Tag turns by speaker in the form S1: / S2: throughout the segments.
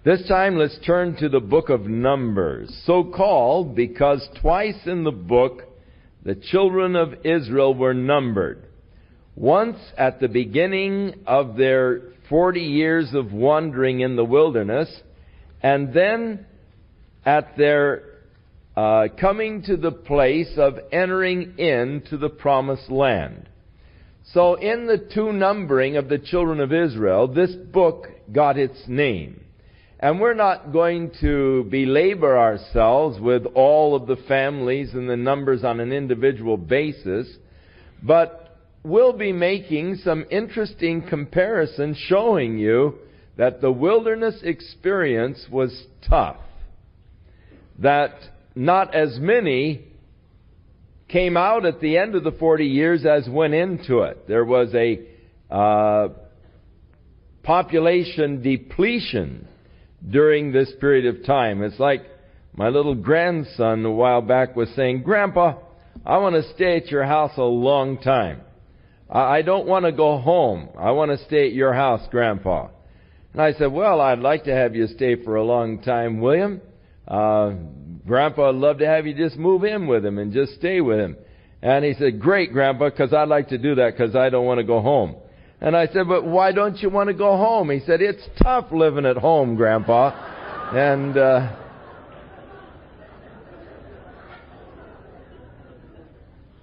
S1: This time let's turn to the book of Numbers, so called because twice in the book the children of Israel were numbered. Once at the beginning of their 40 years of wandering in the wilderness, and then at their coming to the place of entering into the promised land. So in the two numbering of the children of Israel, this book got its name. And we're not going to belabor ourselves with all of the families and the numbers on an individual basis, but we'll be making some interesting comparisons showing you that the wilderness experience was tough, that not as many came out at the end of the 40 years as went into it. There was a population depletion during this period of time. It's like my little grandson a while back was saying, "Grandpa, I want to stay at your house a long time. I don't want to go home. I want to stay at your house, Grandpa." And I said, "Well, I'd like to have you stay for a long time, William. Grandpa would love to have you just move in with him and just stay with him." And he said, "Great, Grandpa, because I'd like to do that because I don't want to go home." And I said, "But why don't you want to go home?" He said, "It's tough living at home, Grandpa." And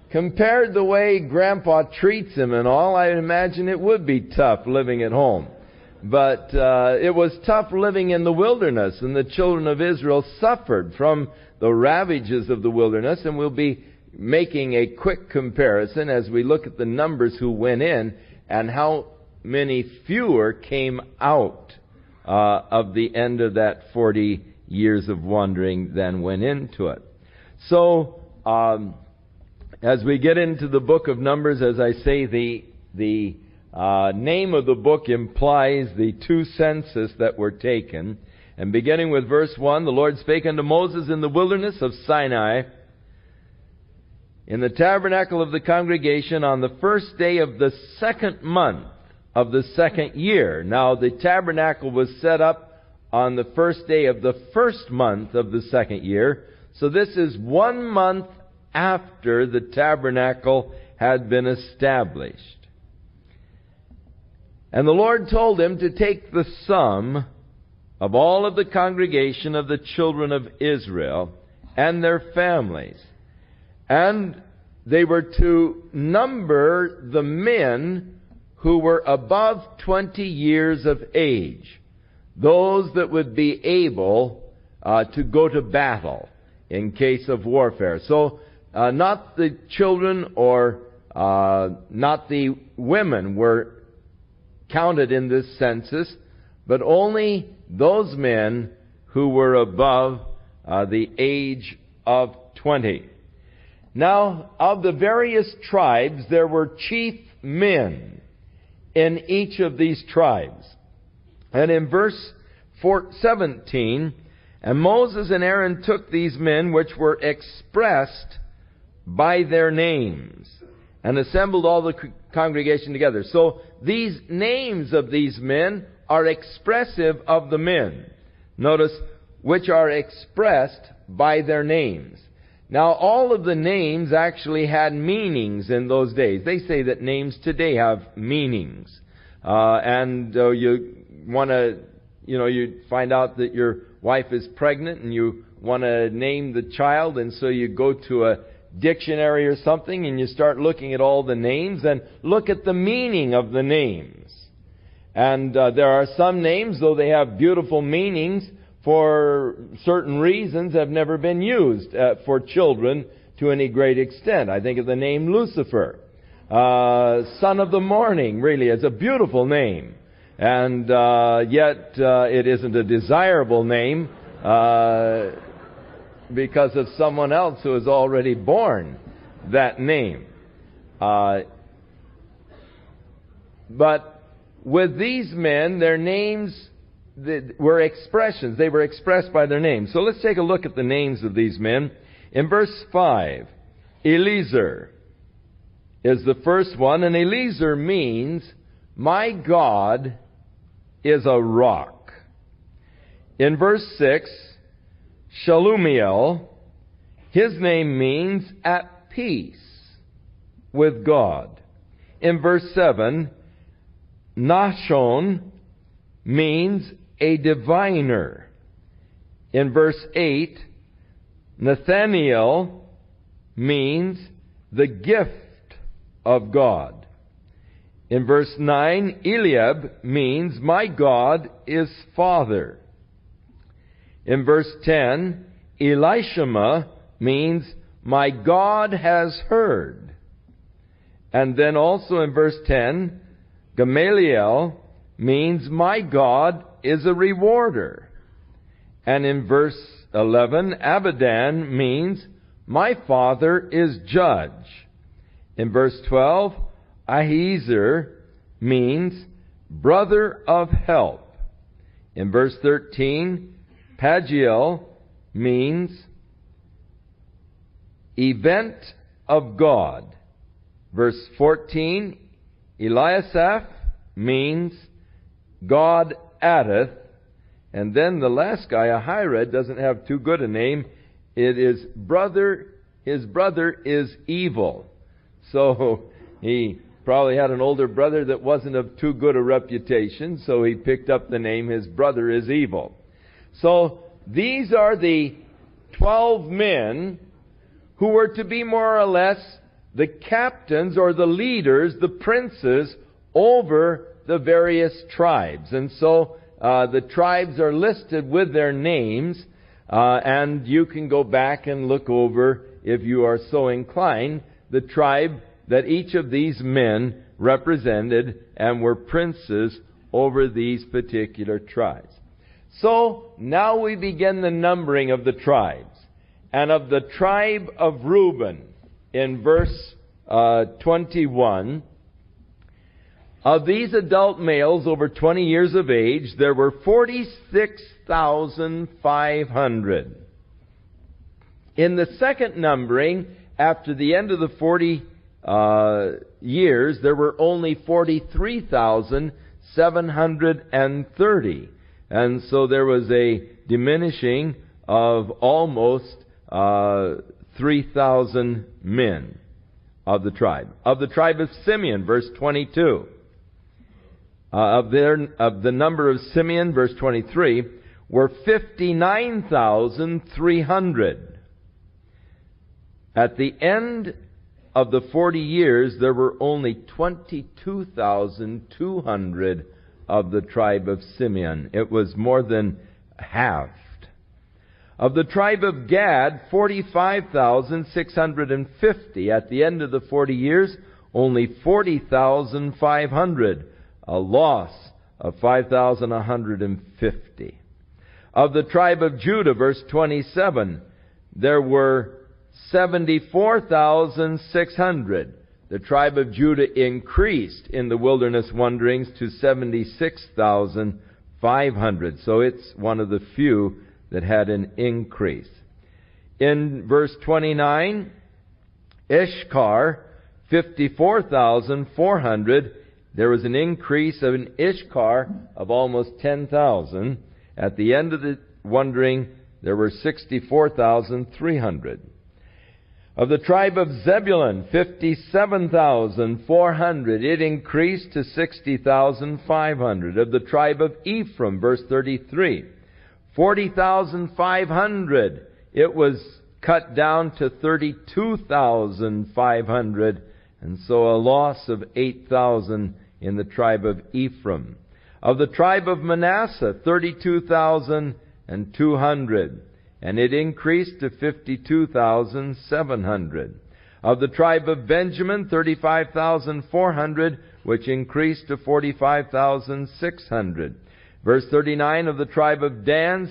S1: compared the way Grandpa treats him and all, I imagine it would be tough living at home. But it was tough living in the wilderness, and the children of Israel suffered from the ravages of the wilderness, and we'll be making a quick comparison as we look at the numbers who went in and how many fewer came out of the end of that 40 years of wandering than went into it. So, as we get into the book of Numbers, as I say, the name of the book implies the two census that were taken. And beginning with verse 1, "The Lord spake unto Moses in the wilderness of Sinai, in the tabernacle of the congregation, on the first day of the second month of the second year." Now, the tabernacle was set up on the first day of the first month of the second year. So this is 1 month after the tabernacle had been established. "And the Lord told him to take the sum of all of the congregation of the children of Israel and their families. And they were to number the men who were above 20 years of age, those that would be able to go to battle in case of warfare." So not the children or not the women were counted in this census, but only those men who were above the age of 20. Now, of the various tribes, there were chief men in each of these tribes. And in verse 17, "And Moses and Aaron took these men which were expressed by their names, and assembled all the congregation together." So these names of these men are expressive of the men. Notice, which are expressed by their names. Now, all of the names actually had meanings in those days. They say that names today have meanings. You want to, you find out that your wife is pregnant and you want to name the child, and so you go to a dictionary or something and you start looking at all the names and look at the meaning of the names. And there are some names, though they have beautiful meanings, for certain reasons have never been used for children to any great extent. I think of the name Lucifer. Son of the Morning, really, is a beautiful name. And yet it isn't a desirable name because of someone else who has already borne that name. But with these men, their names were expressions. They were expressed by their names. So let's take a look at the names of these men. In verse 5, Eliezer is the first one, and Eliezer means, "My God is a rock." In verse 6, Shalumiel, his name means at peace with God. In verse 7, Nahshon means a diviner. In verse 8, Nathaniel means the gift of God. In verse 9, Eliab means my God is Father. In verse 10, Elishama means my God has heard. And then also in verse 10, Gamaliel means my God is a rewarder. And in verse 11, Abidan means my Father is judge. In verse 12, Ahiezer means brother of help. In verse 13, Pagiel means event of God. Verse 14, Eliasaph means God addeth. And then the last guy, Ahired, doesn't have too good a name. It is brother, his brother is evil. So he probably had an older brother that wasn't of too good a reputation, so he picked up the name, his brother is evil. So these are the 12 men who were to be more or less the captains or the leaders, the princes over the various tribes. And so the tribes are listed with their names, and you can go back and look over, if you are so inclined, the tribe that each of these men represented and were princes over these particular tribes. So now we begin the numbering of the tribes. And of the tribe of Reuben, in verse 21, of these adult males over 20 years of age, there were 46,500. In the second numbering, after the end of the 40 years, there were only 43,730. And so there was a diminishing of almost 3,000 men of the tribe. Of the tribe of Simeon, verse 22. Of the number of Simeon, verse 23, were 59,300. At the end of the 40 years, there were only 22,200 of the tribe of Simeon. It was more than halved. Of the tribe of Gad, 45,650. At the end of the 40 years, only 40,500. A loss of 5,150. Of the tribe of Judah, verse 27, there were 74,600. The tribe of Judah increased in the wilderness wanderings to 76,500. So it's one of the few that had an increase. In verse 29, Ishkar, 54,400. There was an increase of an Ishkar of almost 10,000. At the end of the wandering, there were 64,300. Of the tribe of Zebulun, 57,400. It increased to 60,500. Of the tribe of Ephraim, verse 33, 40,500. It was cut down to 32,500. And so a loss of 8,000 in the tribe of Ephraim. Of the tribe of Manasseh, 32,200. And it increased to 52,700. Of the tribe of Benjamin, 35,400, which increased to 45,600. Verse 39, of the tribe of Dan,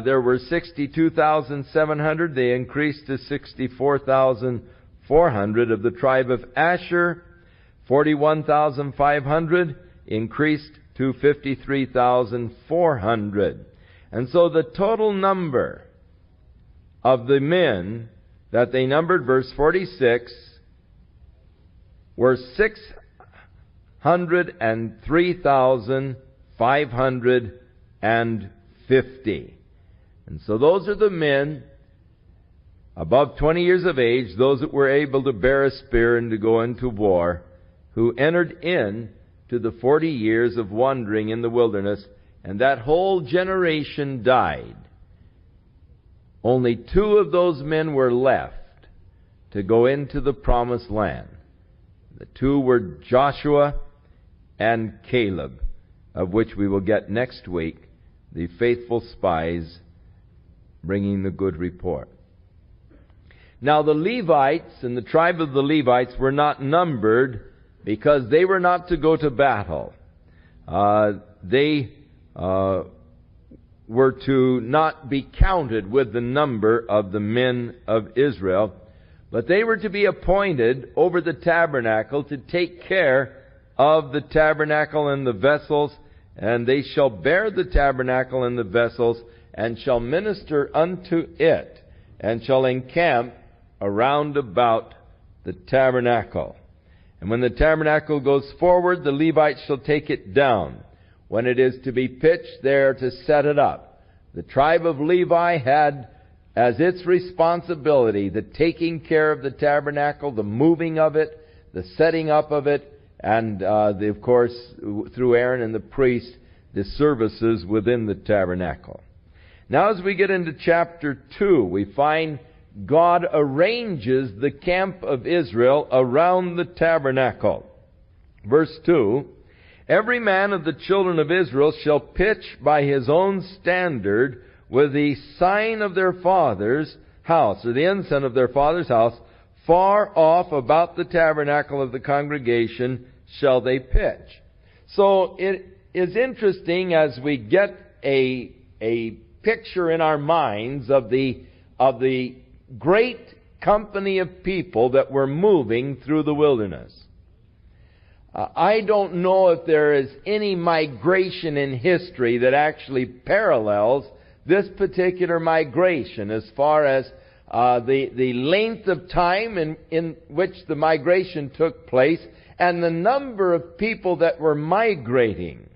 S1: there were 62,700. They increased to 64,400. Of the tribe of Asher, 41,500, increased to 53,400. And so the total number of the men that they numbered, verse 46, were 603,550. 50. And so those are the men above 20 years of age, those that were able to bear a spear and to go into war, who entered in to the 40 years of wandering in the wilderness, and that whole generation died. Only 2 of those men were left to go into the promised land. The 2 were Joshua and Caleb, of which we will get next week, the faithful spies bringing the good report. Now the Levites and the tribe of the Levites were not numbered because they were not to go to battle. They were to not be counted with the number of the men of Israel, but they were to be appointed over the tabernacle to take care of the tabernacle and the vessels, and they shall bear the tabernacle and the vessels, and shall minister unto it, and shall encamp around about the tabernacle. And when the tabernacle goes forward, the Levites shall take it down. When it is to be pitched, they are to set it up. The tribe of Levi had as its responsibility the taking care of the tabernacle, the moving of it, the setting up of it, and of course, through Aaron and the priest, the services within the tabernacle. Now as we get into chapter 2, we find God arranges the camp of Israel around the tabernacle. Verse 2, every man of the children of Israel shall pitch by his own standard with the sign of their father's house, or the ensign of their father's house, far off about the tabernacle of the congregation shall they pitch. So it is interesting as we get a picture in our minds of the great company of people that were moving through the wilderness. I don't know if there is any migration in history that actually parallels this particular migration as far as the length of time in which the migration took place and the number of people that were migrating.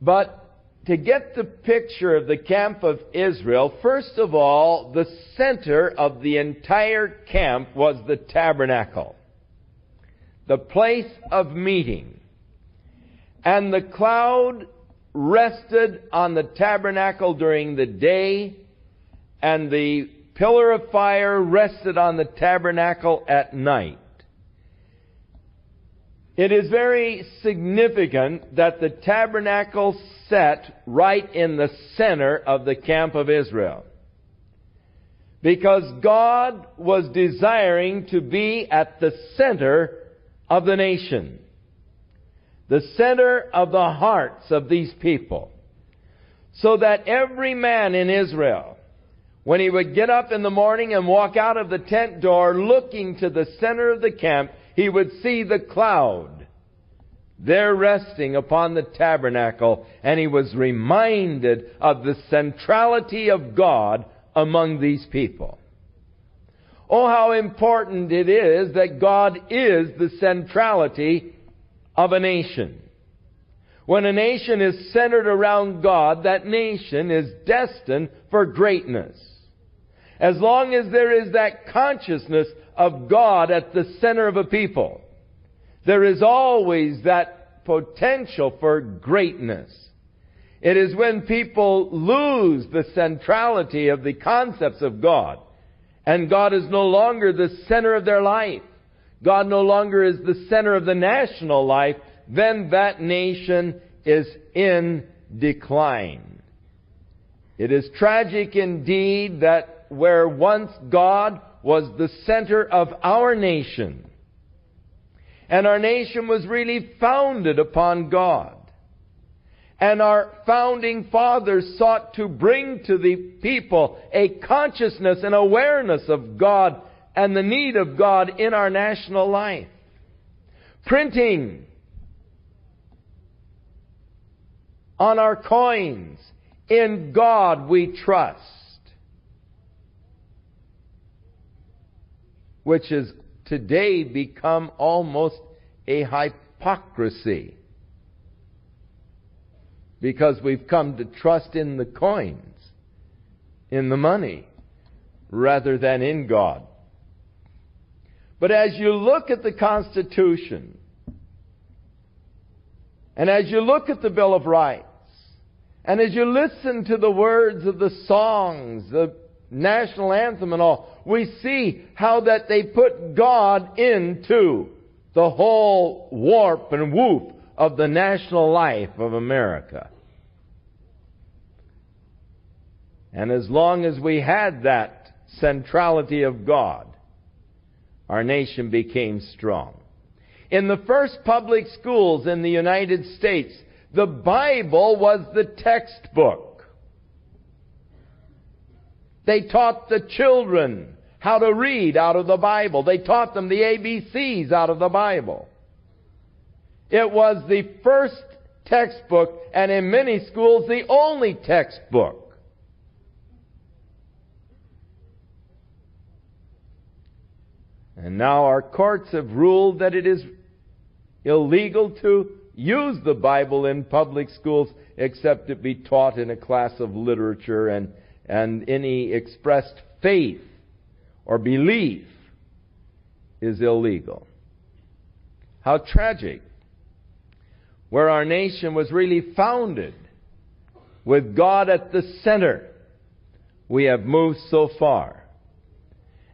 S1: But to get the picture of the camp of Israel, first of all, the center of the entire camp was the tabernacle, the place of meeting. And the cloud rested on the tabernacle during the day, and the pillar of fire rested on the tabernacle at night. It is very significant that the tabernacle sat right in the center of the camp of Israel, because God was desiring to be at the center of the nation, the center of the hearts of these people, so that every man in Israel, when he would get up in the morning and walk out of the tent door looking to the center of the camp, he would see the cloud there resting upon the tabernacle, and he was reminded of the centrality of God among these people. Oh, how important it is that God is the centrality of a nation. When a nation is centered around God, that nation is destined for greatness. As long as there is that consciousness of God at the center of a people, there is always that potential for greatness. It is when people lose the centrality of the concepts of God, and God is no longer the center of their life, God no longer is the center of the national life, then that nation is in decline. It is tragic indeed that where once God was the center of our nation, and our nation was really founded upon God, and our founding fathers sought to bring to the people a consciousness and awareness of God and the need of God in our national life. Printing on our coins, "In God we trust," which has today become almost a hypocrisy. because we've come to trust in the coins, in the money, rather than in God. But as you look at the Constitution, and as you look at the Bill of Rights, and as you listen to the words of the songs, the national anthem and all, we see how that they put God into the whole warp and woof of the national life of America. And as long as we had that centrality of God, our nation became strong. In the first public schools in the United States, the Bible was the textbook. They taught the children how to read out of the Bible. They taught them the ABCs out of the Bible. It was the first textbook, and in many schools, the only textbook. And now our courts have ruled that it is illegal to use the Bible in public schools except it be taught in a class of literature, and any expressed faith or belief is illegal. How tragic. Where our nation was really founded with God at the center, we have moved so far.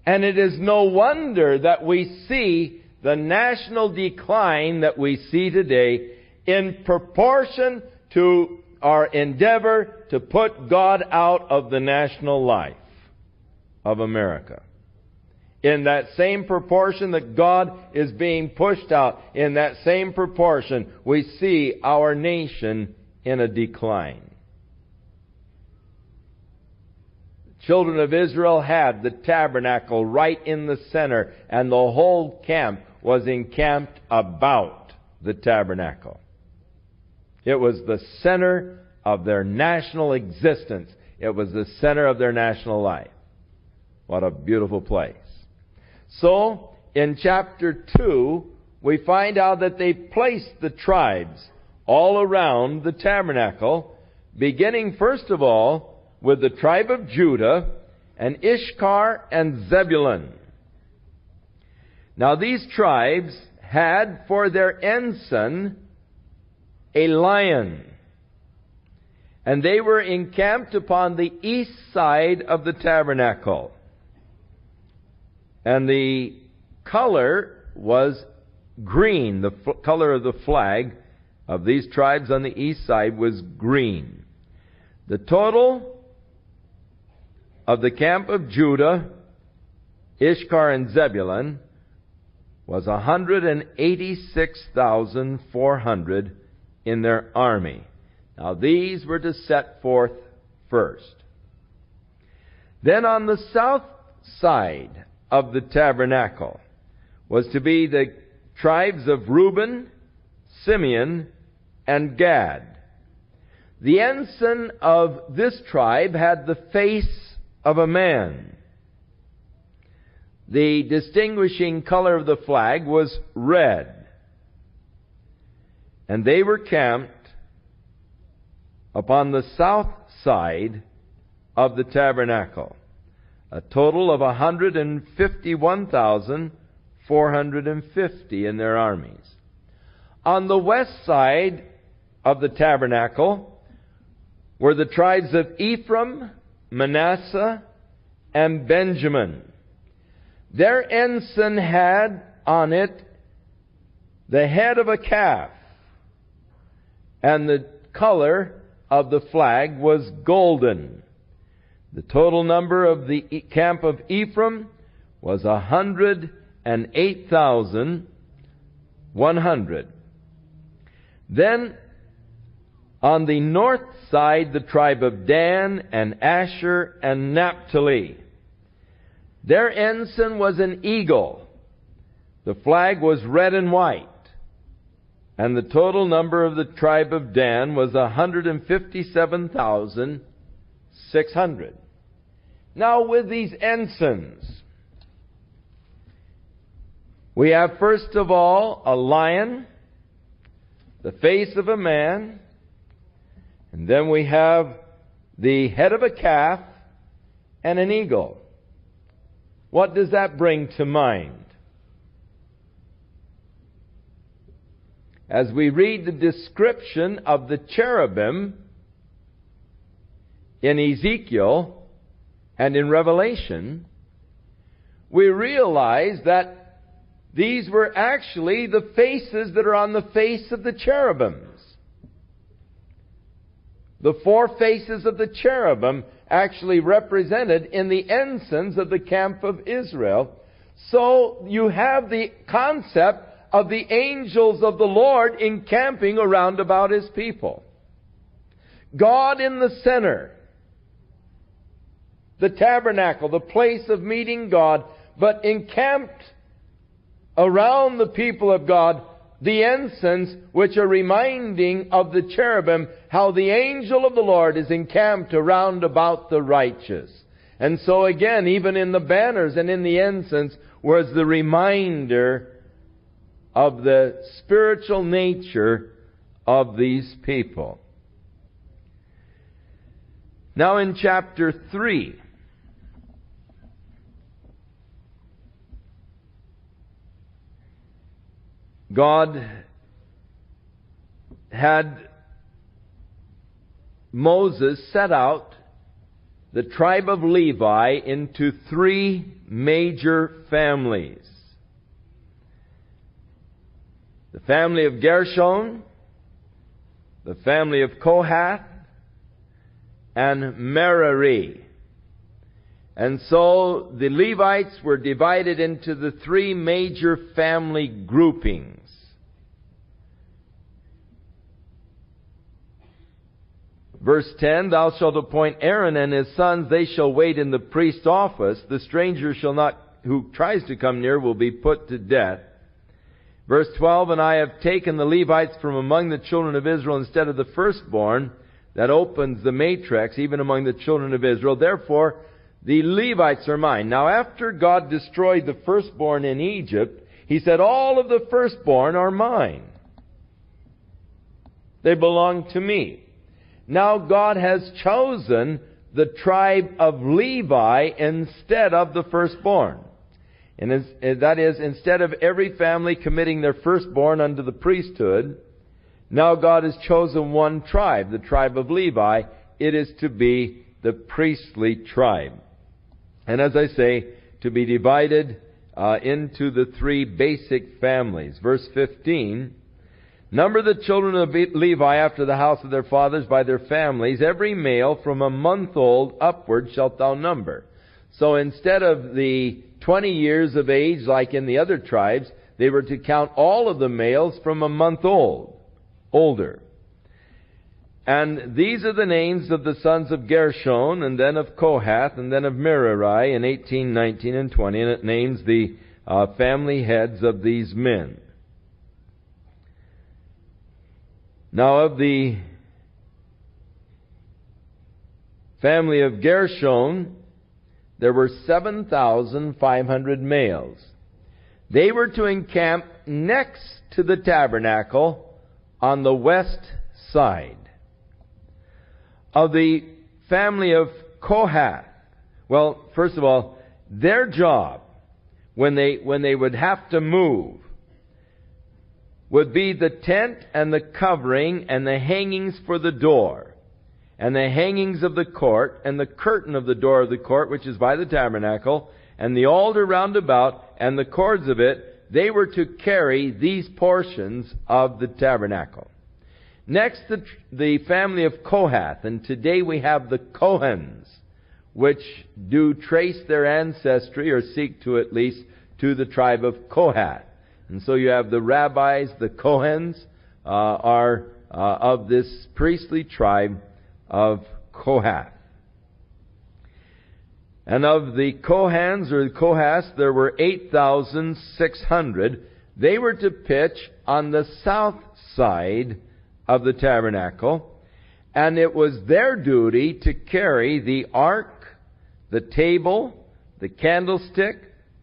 S1: And it is no wonder that we see the national decline that we see today in proportion to our endeavor to put God out of the national life of America. In that same proportion that God is being pushed out, in that same proportion we see our nation in a decline. Children of Israel had the tabernacle right in the center, and the whole camp was encamped about the tabernacle. It was the center of their national existence. It was the center of their national life. What a beautiful place. So, in chapter 2, we find out that they placed the tribes all around the tabernacle, beginning first of all with the tribe of Judah and Issachar and Zebulun. Now these tribes had for their ensign a lion, and they were encamped upon the east side of the tabernacle. And the color was green. The color of the flag of these tribes on the east side was green. The total of the camp of Judah, Issachar, and Zebulun was 186,400 in their army. Now these were to set forth first. Then on the south side of the tabernacle was to be the tribes of Reuben, Simeon, and Gad. The ensign of this tribe had the face of a man. The distinguishing color of the flag was red. And they were camped upon the south side of the tabernacle. A total of 151,450 in their armies. On the west side of the tabernacle were the tribes of Ephraim, Manasseh, and Benjamin. Their ensign had on it the head of a calf, and the color of the flag was golden. The total number of the camp of Ephraim was 108,100. Then on the north side, the tribe of Dan and Asher and Naphtali. Their ensign was an eagle. The flag was red and white. And the total number of the tribe of Dan was 157,600. Now with these ensigns, we have first of all a lion, the face of a man, And then we have the head of a calf and an eagle. What does that bring to mind? As we read the description of the cherubim in Ezekiel and in Revelation, we realize that these were actually the faces that are on the face of the cherubims. The four faces of the cherubim actually represented in the ensigns of the camp of Israel. So you have the concept of the angels of the Lord encamping around about His people. God in the center. The tabernacle, the place of meeting God, but encamped around the people of God, the ensigns, which are reminding of the cherubim, how the angel of the Lord is encamped around about the righteous. And so again, even in the banners and in the ensigns, was the reminder of the spiritual nature of these people. Now in chapter 3, God had Moses set out the tribe of Levi into three major families. The family of Gershon, the family of Kohath, and Merari. And so the Levites were divided into the three major family groupings. Verse 10, Thou shalt appoint Aaron and his sons, they shall wait in the priest's office. The stranger shall not, who tries to come near, will be put to death. Verse 12, And I have taken the Levites from among the children of Israel instead of the firstborn. That opens the matrix, even among the children of Israel. Therefore, the Levites are mine. Now, after God destroyed the firstborn in Egypt, He said, all of the firstborn are mine. They belong to me. Now God has chosen the tribe of Levi instead of the firstborn. And that is, instead of every family committing their firstborn unto the priesthood, now God has chosen one tribe, the tribe of Levi. It is to be the priestly tribe. And as I say, to be divided into the three basic families. Verse 15, Number the children of Levi after the house of their fathers by their families. Every male from a month old upward shalt thou number. So instead of the 20 years of age like in the other tribes, they were to count all of the males from a month old, older. And these are the names of the sons of Gershon, and then of Kohath, and then of Merari in 18, 19, and 20. And it names the family heads of these men. Now of the family of Gershon, there were 7,500 males. They were to encamp next to the tabernacle on the west side. Of the family of Kohath, well, first of all, their job, when they would have to move, would be the tent and the covering and the hangings for the door, and the hangings of the court, and the curtain of the door of the court, which is by the tabernacle, and the altar round about, and the cords of it. They were to carry these portions of the tabernacle. Next, the family of Kohath, and today we have the Kohens, which do trace their ancestry, or seek to at least, to the tribe of Kohath. And so you have the rabbis, the Kohens, are of this priestly tribe of Kohath. And of the Kohens, or the Kohaths, there were 8,600. They were to pitch on the south side of the tabernacle, and it was their duty to carry the ark, the table, the candlestick,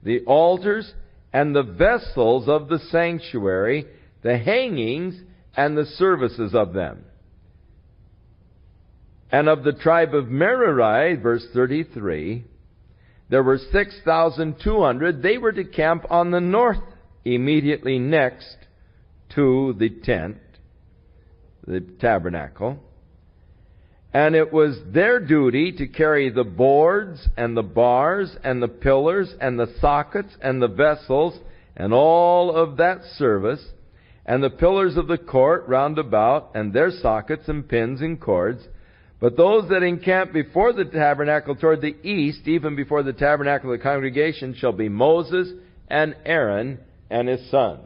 S1: the altars, and the vessels of the sanctuary, the hangings, and the services of them. And of the tribe of Merari, verse 33, there were 6,200. They were to camp on the north, immediately next to the tent, the tabernacle. And it was their duty to carry the boards and the bars and the pillars and the sockets and the vessels and all of that service, and the pillars of the court round about, and their sockets and pins and cords. But those that encamp before the tabernacle toward the east, even before the tabernacle of the congregation, shall be Moses and Aaron and his sons.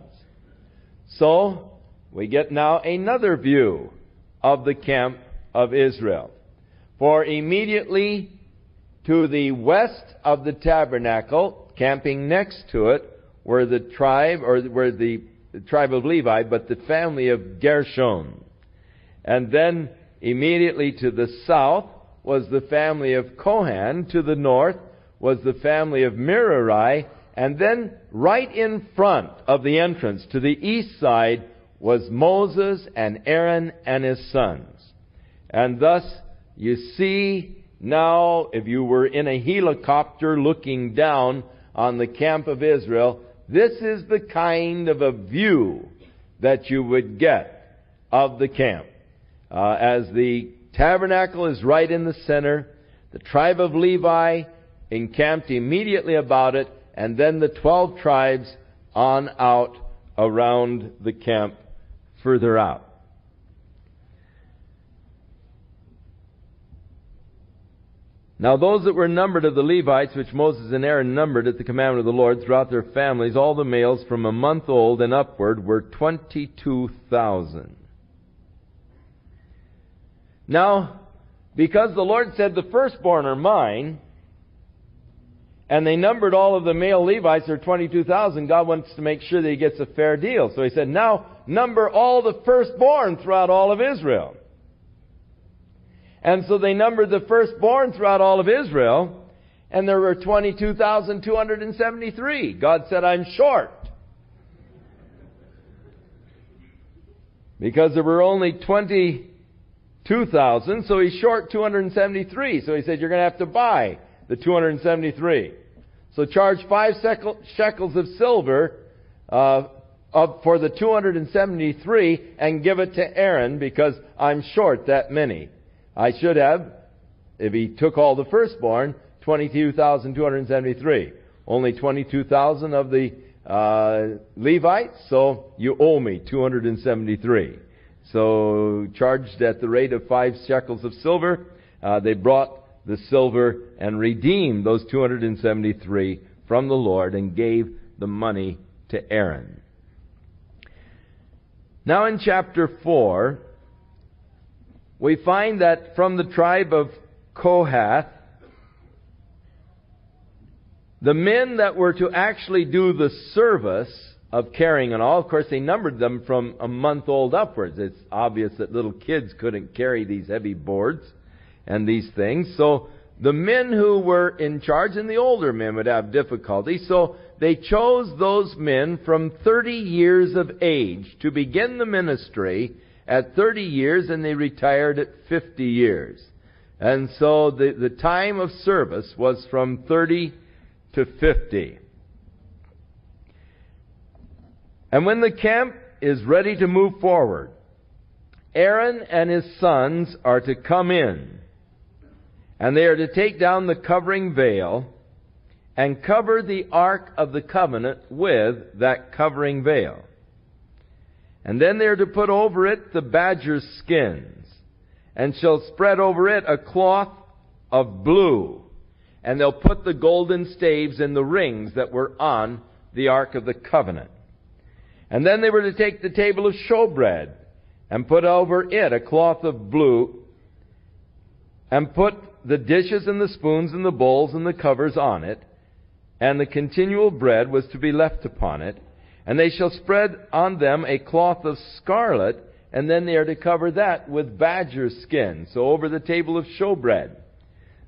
S1: So, we get now another view of the camp of Israel. For immediately to the west of the tabernacle, camping next to it, were the tribe of Levi, but the family of Gershon. And then immediately to the south was the family of Kohan. To the north was the family of Merari. And then right in front of the entrance to the east side was Moses and Aaron and his sons. And thus you see now, if you were in a helicopter looking down on the camp of Israel, this is the kind of a view that you would get of the camp. As the tabernacle is right in the center, the tribe of Levi encamped immediately about it, and then the 12 tribes on out around the camp further out. Now those that were numbered of the Levites, which Moses and Aaron numbered at the commandment of the Lord throughout their families, all the males from a month old and upward, were 22,000. Now, because the Lord said, the firstborn are mine, and they numbered all of the male Levites, there are 22,000, God wants to make sure that He gets a fair deal. So He said, now number all the firstborn throughout all of Israel. And so they numbered the firstborn throughout all of Israel, and there were 22,273. God said, I'm short. Because there were only 22,000, so He's short 273. So He said, you're going to have to buy the 273. So charge 5 shekels of silver for the 273 and give it to Aaron, because I'm short that many. I should have, if he took all the firstborn, 22,273. Only 22,000 of the Levites, so you owe me 273. So charged at the rate of 5 shekels of silver, they brought the silver and redeemed those 273 from the Lord and gave the money to Aaron. Now in chapter 4, we find that from the tribe of Kohath, the men that were to actually do the service of carrying and all, of course they numbered them from a month old upwards. It's obvious that little kids couldn't carry these heavy boards and these things. So the men who were in charge, and the older men would have difficulty, so they chose those men from 30 years of age to begin the ministry at 30 years, and they retired at 50 years. And so the time of service was from 30 to 50. And when the camp is ready to move forward, Aaron and his sons are to come in, and they are to take down the covering veil and cover the Ark of the Covenant with that covering veil. And then they are to put over it the badger's skins, and shall spread over it a cloth of blue. And they'll put the golden staves in the rings that were on the Ark of the Covenant. And then they were to take the table of showbread, and put over it a cloth of blue, and put the dishes and the spoons and the bowls and the covers on it, and the continual bread was to be left upon it. And they shall spread on them a cloth of scarlet, and then they are to cover that with badger skin. So over the table of showbread,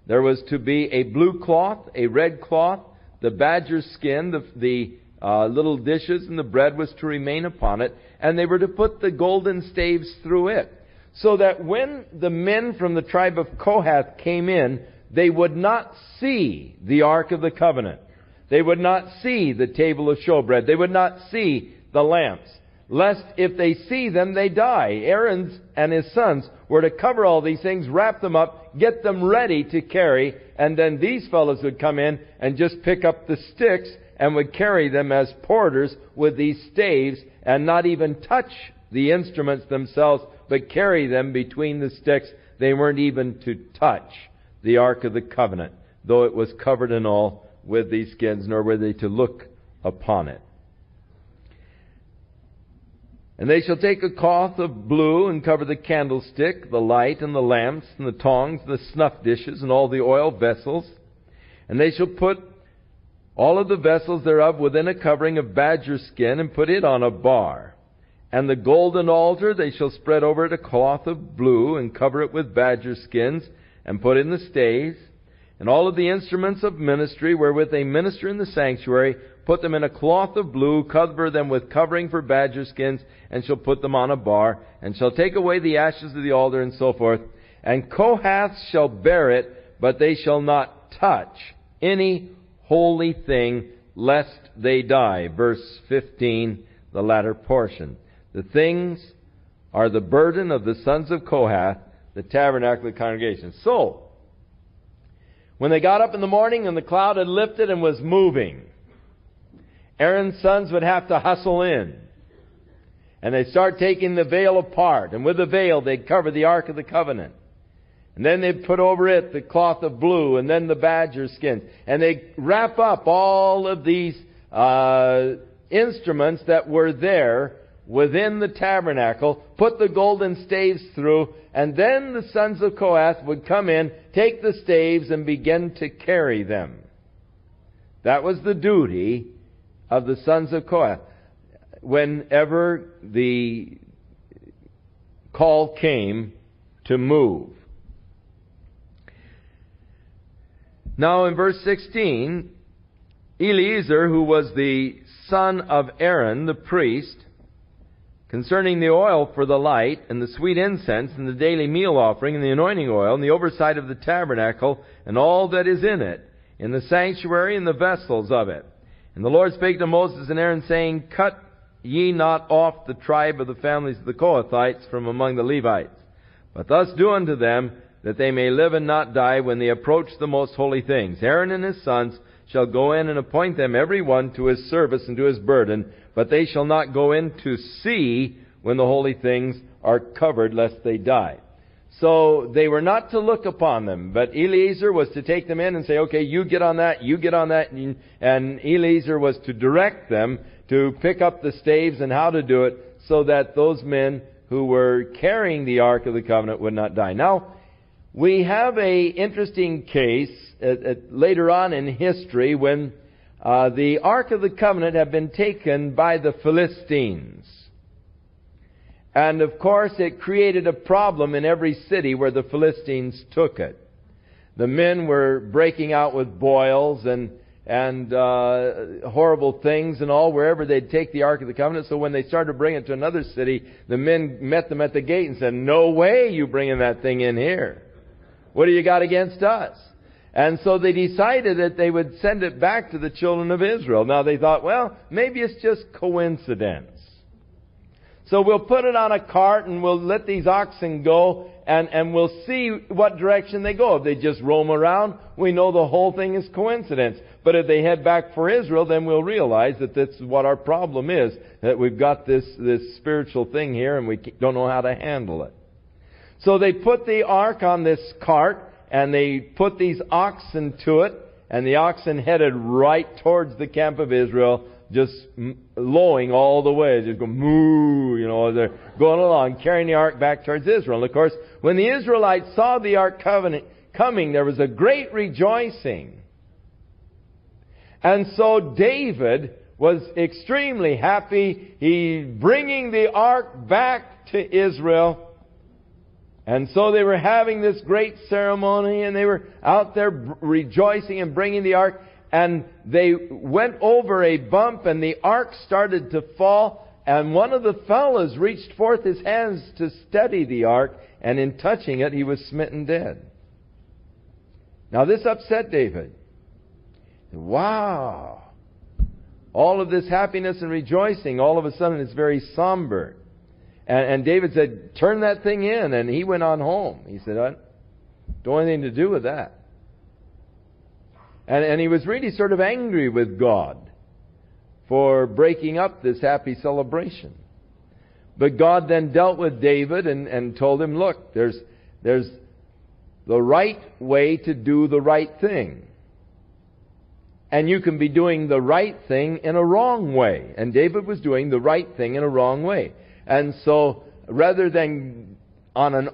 S1: there was to be a blue cloth, a red cloth, the badger skin, the little dishes, and the bread was to remain upon it, and they were to put the golden staves through it. so that when the men from the tribe of Kohath came in, they would not see the Ark of the Covenant. They would not see the table of showbread. They would not see the lamps, lest if they see them, they die. Aaron and his sons were to cover all these things, wrap them up, get them ready to carry, and then these fellows would come in and just pick up the sticks and would carry them as porters with these staves and not even touch the instruments themselves, but carry them between the sticks. They weren't even to touch the Ark of the Covenant, though it was covered and all with these skins, nor were they to look upon it. And they shall take a cloth of blue and cover the candlestick, the light, and the lamps, and the tongs, and the snuff dishes, and all the oil vessels. And they shall put all of the vessels thereof within a covering of badger skin, and put it on a bar. And the golden altar they shall spread over it a cloth of blue, and cover it with badger skins, and put in the staves. And all of the instruments of ministry wherewith they minister in the sanctuary, put them in a cloth of blue, cover them with covering for badger skins, and shall put them on a bar, and shall take away the ashes of the altar, and so forth. And Kohath shall bear it, but they shall not touch any holy thing, lest they die. Verse 15, the latter portion. The things are the burden of the sons of Kohath, the tabernacle of the congregation. So, when they got up in the morning and the cloud had lifted and was moving, Aaron's sons would have to hustle in. And they'd start taking the veil apart. And with the veil, they'd cover the Ark of the Covenant. And then they'd put over it the cloth of blue and then the badger skins. And they'd wrap up all of these instruments that were there within the tabernacle, put the golden staves through, and then the sons of Kohath would come in, take the staves, and begin to carry them. That was the duty of the sons of Kohath. Whenever the call came to move. Now in verse 16, Eleazar, who was the son of Aaron, the priest, concerning the oil for the light, and the sweet incense, and the daily meal offering, and the anointing oil, and the oversight of the tabernacle, and all that is in it, in the sanctuary, and the vessels of it. And the Lord spake to Moses and Aaron, saying, Cut ye not off the tribe of the families of the Kohathites from among the Levites, but thus do unto them, that they may live and not die when they approach the most holy things. Aaron and his sons shall go in and appoint them every one to his service and to his burden, but they shall not go in to see when the holy things are covered, lest they die. So they were not to look upon them, but Eleazar was to take them in and say, okay, you get on that, and Eleazar was to direct them to pick up the staves and how to do it, so that those men who were carrying the Ark of the Covenant would not die. Now, we have a interesting case later on in history when the Ark of the Covenant had been taken by the Philistines. And of course it created a problem in every city where the Philistines took it. The men were breaking out with boils and horrible things and all wherever they'd take the Ark of the Covenant. So when they started to bring it to another city, the men met them at the gate and said, no way you bringing that thing in here. What do you got against us? And so they decided that they would send it back to the children of Israel. Now they thought, well, maybe it's just coincidence. So we'll put it on a cart and we'll let these oxen go and we'll see what direction they go. If they just roam around, we know the whole thing is coincidence. But if they head back for Israel, then we'll realize that this is what our problem is, that we've got this spiritual thing here and we don't know how to handle it. So they put the ark on this cart and they put these oxen to it, and the oxen headed right towards the camp of Israel, just lowing all the way, just go moo, they're going along, carrying the ark back towards Israel. And of course, when the Israelites saw the ark covenant coming, there was a great rejoicing. And so David was extremely happy. He's bringing the ark back to Israel. And so they were having this great ceremony, and they were out there rejoicing and bringing the ark. And they went over a bump, and the ark started to fall. and one of the fellows reached forth his hands to steady the ark, and in touching it he was smitten dead. Now this upset David. Wow! All of this happiness and rejoicing, all of a sudden it's very somber. And David said, turn that thing in, and he went on home. He said, I don't want anything to do with that. And he was really sort of angry with God for breaking up this happy celebration. But God then dealt with David and told him, look, there's the right way to do the right thing. And you can be doing the right thing in a wrong way. And David was doing the right thing in a wrong way. And so, rather than on an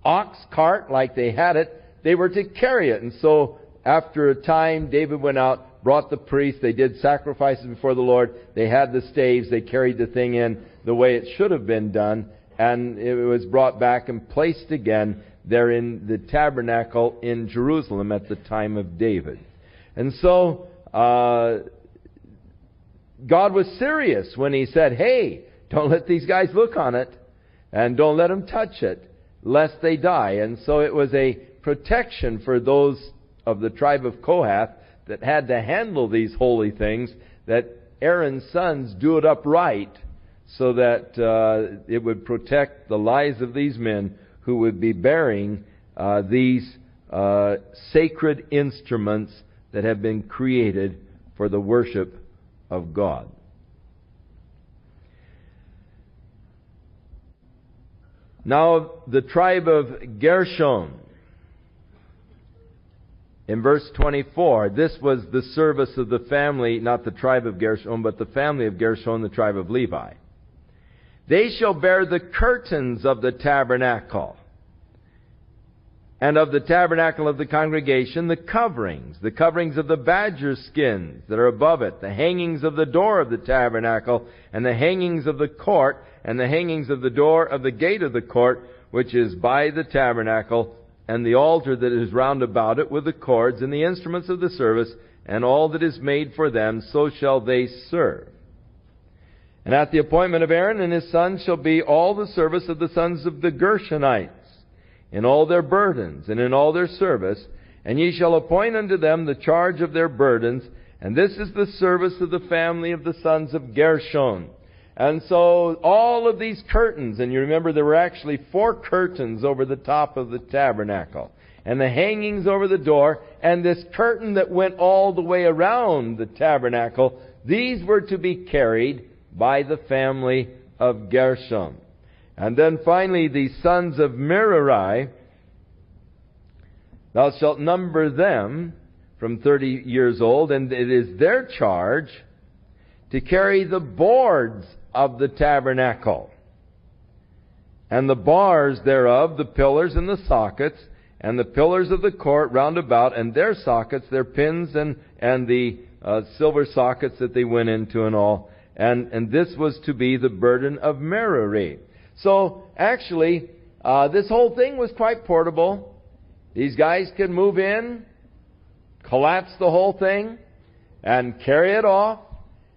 S1: ox cart like they had it, they were to carry it. And so, after a time, David went out, brought the priests, they did sacrifices before the Lord, they had the staves, they carried the thing in the way it should have been done, and it was brought back and placed again there in the tabernacle in Jerusalem at the time of David. And so, God was serious when He said, hey, don't let these guys look on it, and don't let them touch it, lest they die. And so it was a protection for those of the tribe of Kohath that had to handle these holy things, that Aaron's sons do it upright, so that it would protect the lives of these men who would be bearing these sacred instruments that have been created for the worship of God. Now, the tribe of Gershon, in verse 24, this was the service of the family, not the tribe of Gershon, but the family of Gershon, the tribe of Levi. They shall bear the curtains of the tabernacle, and of the tabernacle of the congregation, the coverings of the badger skins that are above it, the hangings of the door of the tabernacle, and the hangings of the court, and the hangings of the door of the gate of the court, which is by the tabernacle, and the altar that is round about it with the cords, and the instruments of the service, and all that is made for them, so shall they serve. And at the appointment of Aaron and his sons shall be all the service of the sons of the Gershonites, in all their burdens, and in all their service, and ye shall appoint unto them the charge of their burdens, and this is the service of the family of the sons of Gershon. And so all of these curtains, and you remember there were actually 4 curtains over the top of the tabernacle, and the hangings over the door, and this curtain that went all the way around the tabernacle, these were to be carried by the family of Gershon. And then finally, the sons of Merari, thou shalt number them from 30 years old, and it is their charge to carry the boards of the tabernacle, and the bars thereof, the pillars and the sockets, and the pillars of the court round about, and their sockets, their pins, and the silver sockets that they went into and all. And this was to be the burden of Merari. So, actually, this whole thing was quite portable. These guys could move in, collapse the whole thing, and carry it off,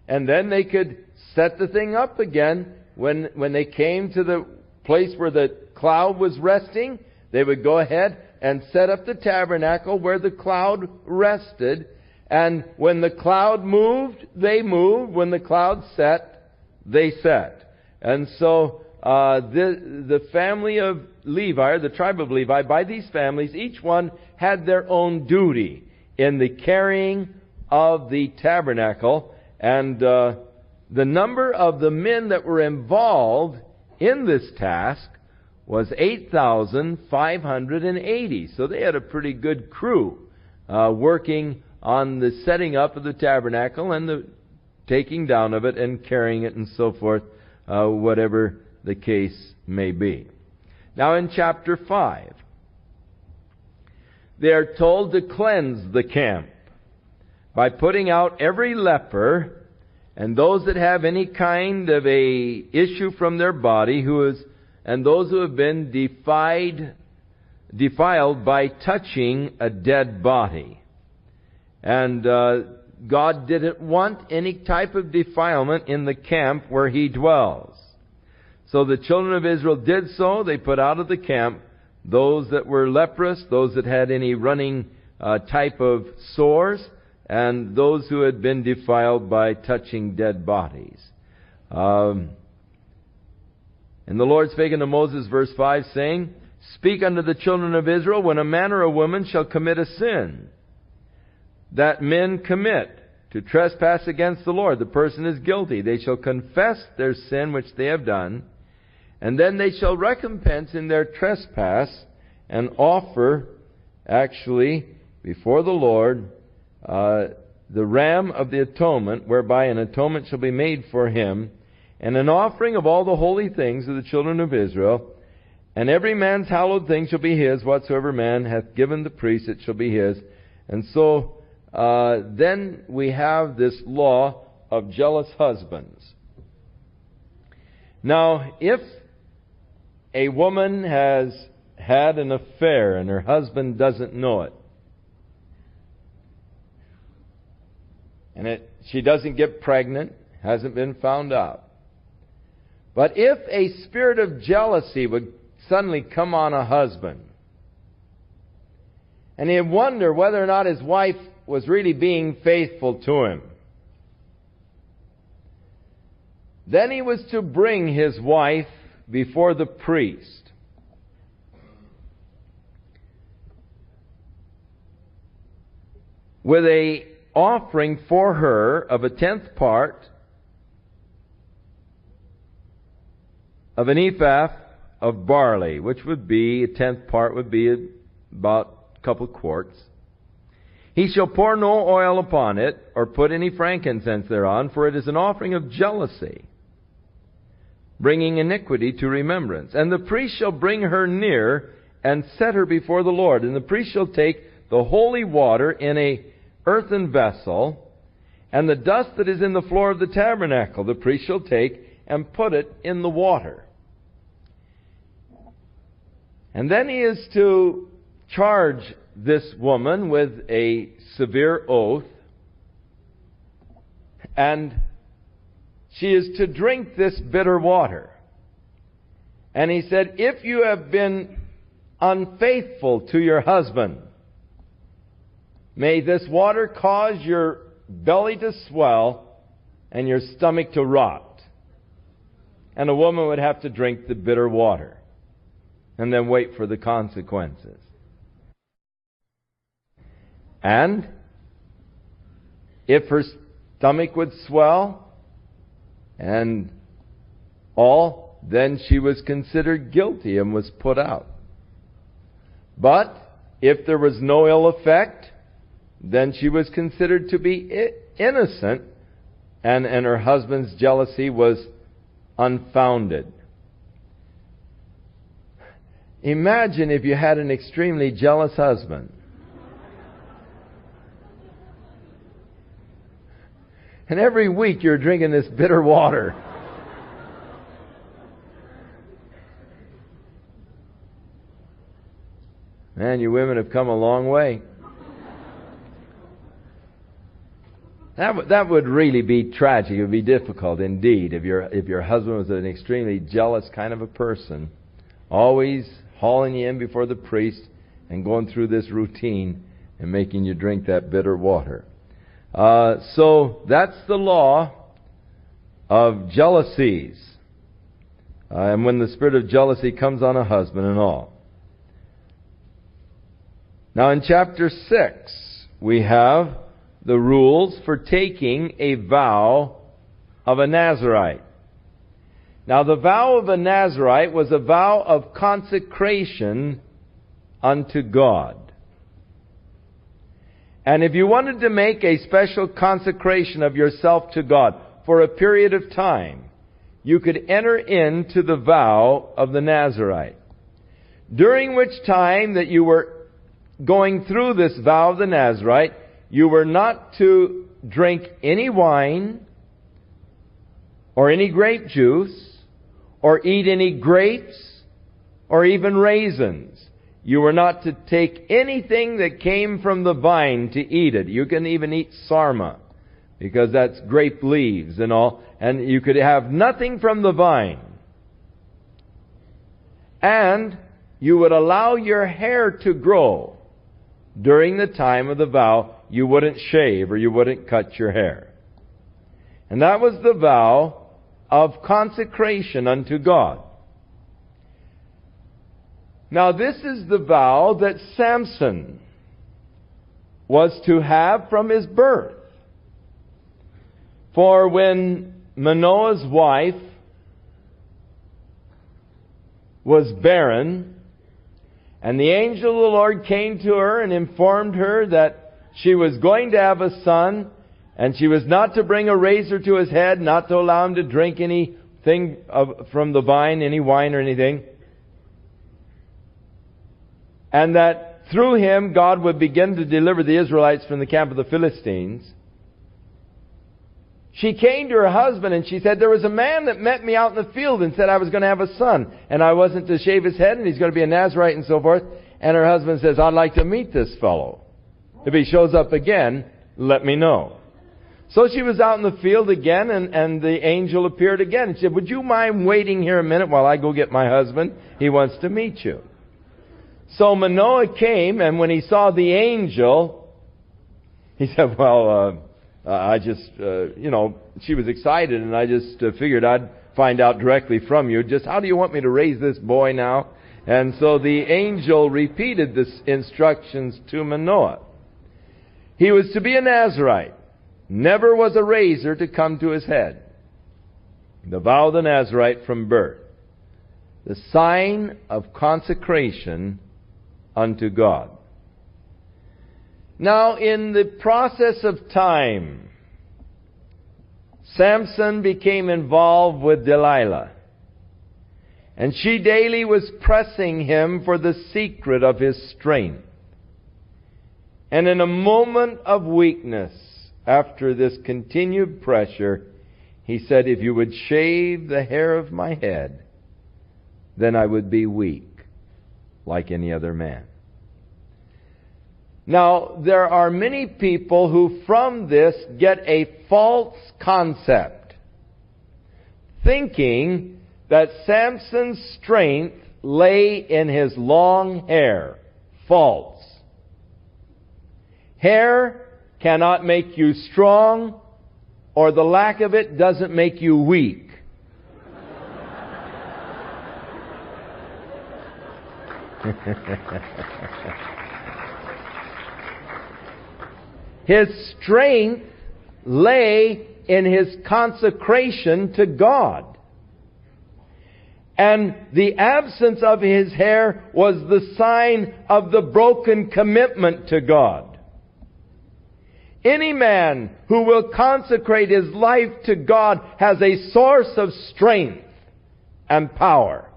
S1: and then they could set the thing up again. When they came to the place where the cloud was resting, they would go ahead and set up the tabernacle where the cloud rested. And when the cloud moved, they moved. When the cloud set, they set. And so the family of Levi, or the tribe of Levi, by these families, each one had their own duty in the carrying of the tabernacle. And the number of the men that were involved in this task was 8,580. So they had a pretty good crew working on the setting up of the tabernacle and the taking down of it and carrying it and so forth, whatever the case may be. Now in chapter 5, they are told to cleanse the camp by putting out every leper and those that have any kind of a issue from their body, and those who have been defiled by touching a dead body. And God didn't want any type of defilement in the camp where He dwells. So the children of Israel did so. They put out of the camp those that were leprous, those that had any running type of sores, and those who had been defiled by touching dead bodies. And the Lord spake unto Moses, verse 5, saying, Speak unto the children of Israel, when a man or a woman shall commit a sin that men commit, to trespass against the Lord, the person is guilty. They shall confess their sin which they have done, and then they shall recompense in their trespass and offer, actually, before the Lord, the ram of the atonement, whereby an atonement shall be made for him, and an offering of all the holy things of the children of Israel. And every man's hallowed thing shall be his, whatsoever man hath given the priest, it shall be his. And so, then we have this law of jealous husbands. Now, if a woman has had an affair and her husband doesn't know it, and she doesn't get pregnant, hasn't been found out, but if a spirit of jealousy would suddenly come on a husband, and he'd wonder whether or not his wife was really being faithful to him, then he was to bring his wife before the priest. With a offering for her of a 10th part of an ephah of barley, which would be, a 10th part would be about a couple quarts. He shall pour no oil upon it, or put any frankincense thereon, for it is an offering of jealousy, bringing iniquity to remembrance. And the priest shall bring her near, and set her before the Lord. And the priest shall take the holy water in a earthen vessel, and the dust that is in the floor of the tabernacle the priest shall take, and put it in the water. And then he is to charge this woman with a severe oath, and she is to drink this bitter water. And he said, if you have been unfaithful to your husband, may this water cause your belly to swell and your stomach to rot. And a woman would have to drink the bitter water and then wait for the consequences. And if her stomach would swell and all, then she was considered guilty and was put out. But if there was no ill effect, then she was considered to be innocent, and her husband's jealousy was unfounded. Imagine if you had an extremely jealous husband. And every week you're drinking this bitter water. Man, you women have come a long way. That would really be tragic. It would be difficult indeed if your husband was an extremely jealous kind of a person, always hauling you in before the priest and going through this routine and making you drink that bitter water. So that's the law of jealousies. And when the spirit of jealousy comes on a husband and all. Now in chapter 6, we have the rules for taking a vow of a Nazirite. Now the vow of a Nazirite was a vow of consecration unto God. And if you wanted to make a special consecration of yourself to God for a period of time, you could enter into the vow of the Nazirite. During which time that you were going through this vow of the Nazirite, you were not to drink any wine, or any grape juice, or eat any grapes, or even raisins. You were not to take anything that came from the vine to eat it. You can even eat sarma. because that's grape leaves and all, and you could have nothing from the vine. And you would allow your hair to grow during the time of the vow. You wouldn't shave or you wouldn't cut your hair. And that was the vow of consecration unto God. Now this is the vow that Samson was to have from his birth. For when Manoah's wife was barren, and the angel of the Lord came to her and informed her that she was going to have a son, and she was not to bring a razor to his head, not to allow him to drink anything from the vine, any wine or anything, and that through him God would begin to deliver the Israelites from the camp of the Philistines. She came to her husband and she said, there was a man that met me out in the field and said I was going to have a son, and I wasn't to shave his head, and he's going to be a Nazirite and so forth. And her husband says, I'd like to meet this fellow. If he shows up again, let me know. So she was out in the field again, and the angel appeared again and said, would you mind waiting here a minute while I go get my husband? He wants to meet you. So Manoah came, and when he saw the angel, he said, well, I just, she was excited, and I just figured I'd find out directly from you. Just how do you want me to raise this boy now? And so the angel repeated the instructions to Manoah. He was to be a Nazirite. Never was a razor to come to his head. The vow of the Nazirite from birth. The sign of consecration unto God. Now, in the process of time, Samson became involved with Delilah. And she daily was pressing him for the secret of his strength. And in a moment of weakness, after this continued pressure, he said, if you would shave the hair of my head, then I would be weak like any other man. Now, there are many people who from this get a false concept, thinking that Samson's strength lay in his long hair. False. Hair cannot make you strong, or the lack of it doesn't make you weak. His strength lay in his consecration to God. And the absence of his hair was the sign of the broken commitment to God. Any man who will consecrate his life to God has a source of strength and power.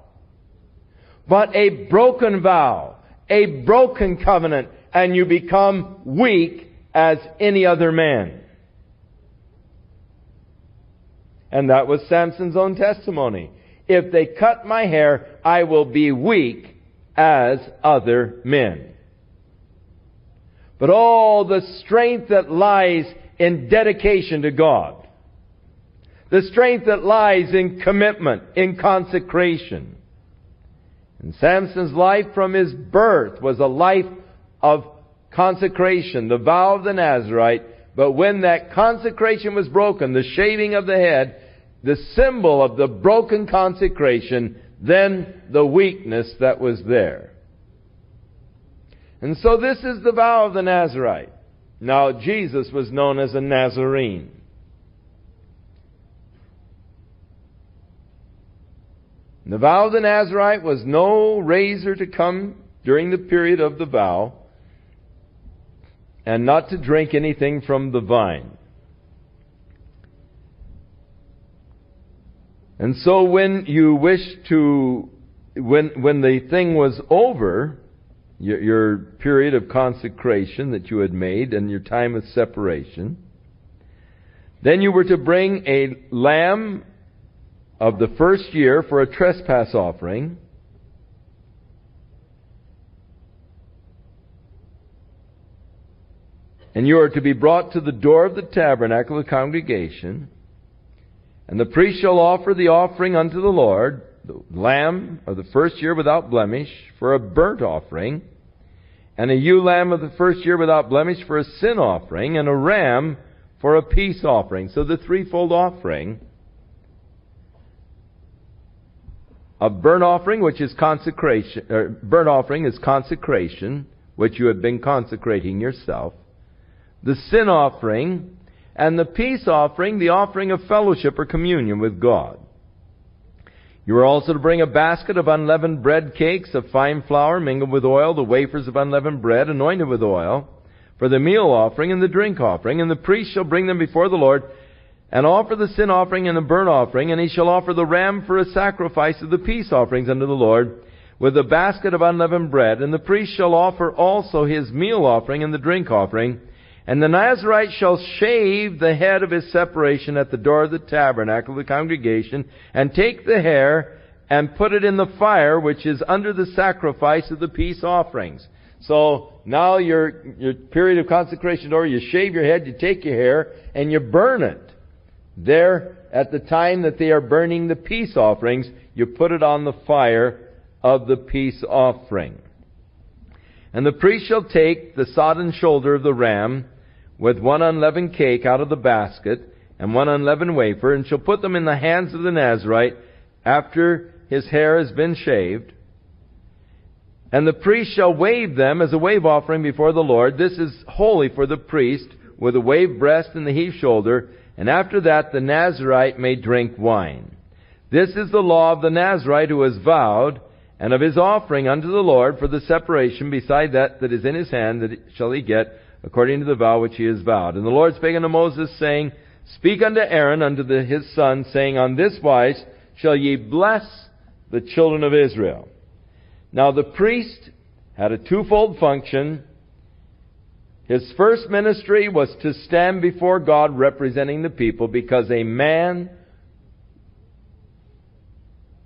S1: But a broken vow, a broken covenant, and you become weak as any other man. And that was Samson's own testimony. If they cut my hair, I will be weak as other men. But all the strength that lies in dedication to God, the strength that lies in commitment, in consecration. And Samson's life from his birth was a life of consecration, the vow of the Nazirite. But when that consecration was broken, the shaving of the head, the symbol of the broken consecration, then the weakness that was there. And so this is the vow of the Nazirite. Now, Jesus was known as a Nazarene. The vow of the Nazirite was no razor to come during the period of the vow, and not to drink anything from the vine. And so when you wish to, when the thing was over, your period of consecration that you had made and your time of separation, then you were to bring a lamb of the first year for a trespass offering, And you are to be brought to the door of the tabernacle of the congregation. And the priest shall offer the offering unto the Lord, the lamb of the first year without blemish, for a burnt offering, and a ewe lamb of the first year without blemish for a sin offering, and a ram for a peace offering. So the threefold offering of burnt offering, which is consecration, burnt offering is consecration, which you have been consecrating yourself. The sin offering, and the peace offering, the offering of fellowship or communion with God. You are also to bring a basket of unleavened bread cakes of fine flour mingled with oil, the wafers of unleavened bread anointed with oil, for the meal offering and the drink offering. And the priest shall bring them before the Lord, and offer the sin offering and the burnt offering, and he shall offer the ram for a sacrifice of the peace offerings unto the Lord, with a basket of unleavened bread. And the priest shall offer also his meal offering and the drink offering. And the Nazarite shall shave the head of his separation at the door of the tabernacle of the congregation, and take the hair and put it in the fire which is under the sacrifice of the peace offerings. So now your period of consecration over, you shave your head, you take your hair, and you burn it. There, at the time that they are burning the peace offerings, you put it on the fire of the peace offering. And the priest shall take the sodden shoulder of the ram, with one unleavened cake out of the basket, and one unleavened wafer, and shall put them in the hands of the Nazarite after his hair has been shaved. And the priest shall wave them as a wave offering before the Lord. This is holy for the priest, with a waved breast and the heaved shoulder. And after that the Nazarite may drink wine. This is the law of the Nazarite who has vowed, and of his offering unto the Lord for the separation, beside that is in his hand, that shall he get, according to the vow which he has vowed. And the Lord spake unto Moses, saying, Speak unto Aaron, unto his son, saying, On this wise shall ye bless the children of Israel. Now the priest had a twofold function. His first ministry was to stand before God representing the people, because a man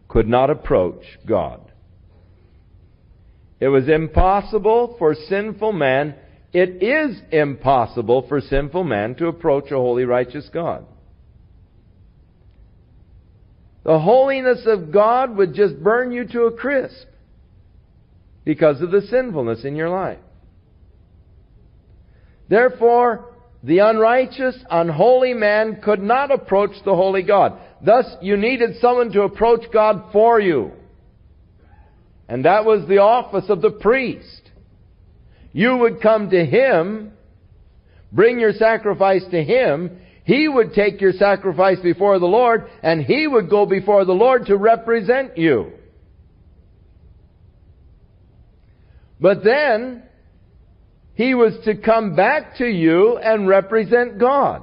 S1: could not approach God. It was impossible for sinful man. It is impossible for sinful man to approach a holy, righteous God. The holiness of God would just burn you to a crisp because of the sinfulness in your life. Therefore, the unrighteous, unholy man could not approach the holy God. Thus, you needed someone to approach God for you. And that was the office of the priest. You would come to him, bring your sacrifice to him. He would take your sacrifice before the Lord, and he would go before the Lord to represent you. But then, he was to come back to you and represent God.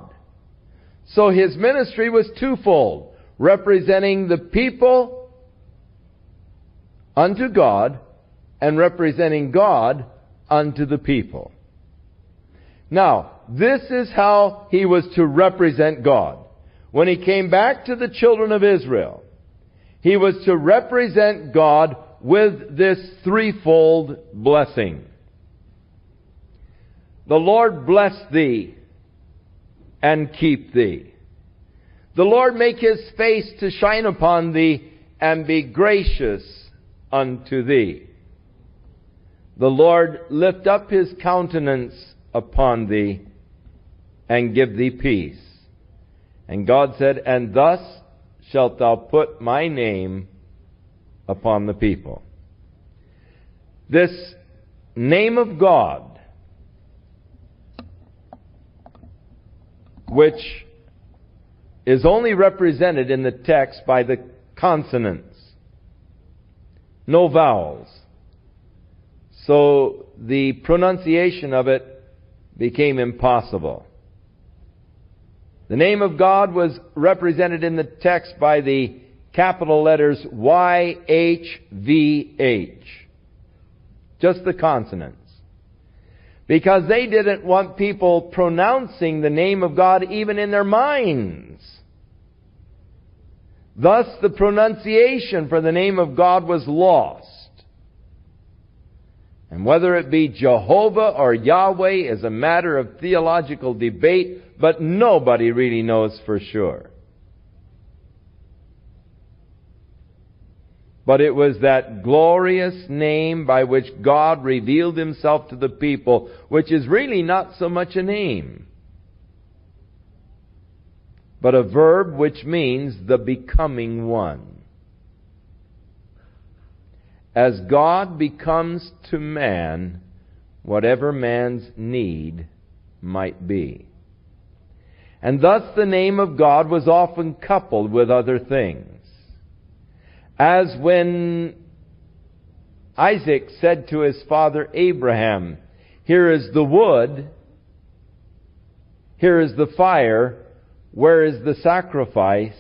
S1: So his ministry was twofold, representing the people unto God, and representing God unto the people. Now, this is how he was to represent God. When he came back to the children of Israel, he was to represent God with this threefold blessing. The Lord bless thee and keep thee. The Lord make his face to shine upon thee and be gracious unto thee. The Lord lift up his countenance upon thee and give thee peace. And God said, And thus shalt thou put my name upon the people. This name of God, which is only represented in the text by the consonants, no vowels. So the pronunciation of it became impossible. The name of God was represented in the text by the capital letters YHVH. Just the consonants. Because they didn't want people pronouncing the name of God even in their minds. Thus the pronunciation for the name of God was lost. And whether it be Jehovah or Yahweh is a matter of theological debate, but nobody really knows for sure. But it was that glorious name by which God revealed Himself to the people, which is really not so much a name, but a verb which means the becoming one. As God becomes to man whatever man's need might be. And thus the name of God was often coupled with other things. As when Isaac said to his father Abraham, "Here is the wood, here is the fire, where is the sacrifice?"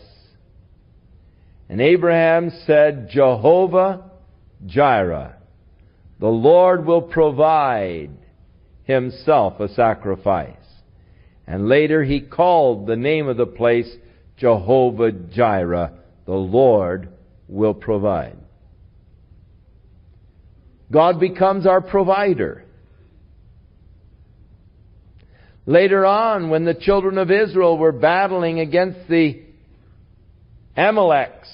S1: And Abraham said, "Jehovah Jireh, the Lord will provide Himself a sacrifice." And later he called the name of the place Jehovah Jireh, the Lord will provide. God becomes our provider. Later on, when the children of Israel were battling against the Amalekites,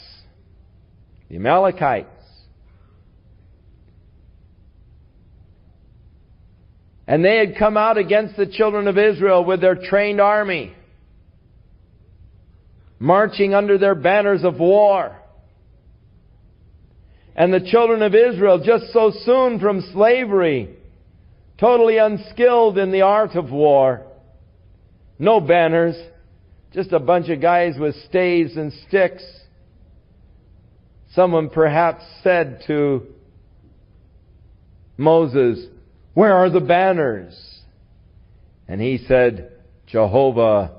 S1: and they had come out against the children of Israel with their trained army, marching under their banners of war. And the children of Israel, just so soon from slavery, totally unskilled in the art of war. No banners, just a bunch of guys with staves and sticks. Someone perhaps said to Moses, "Where are the banners?" And he said, "Jehovah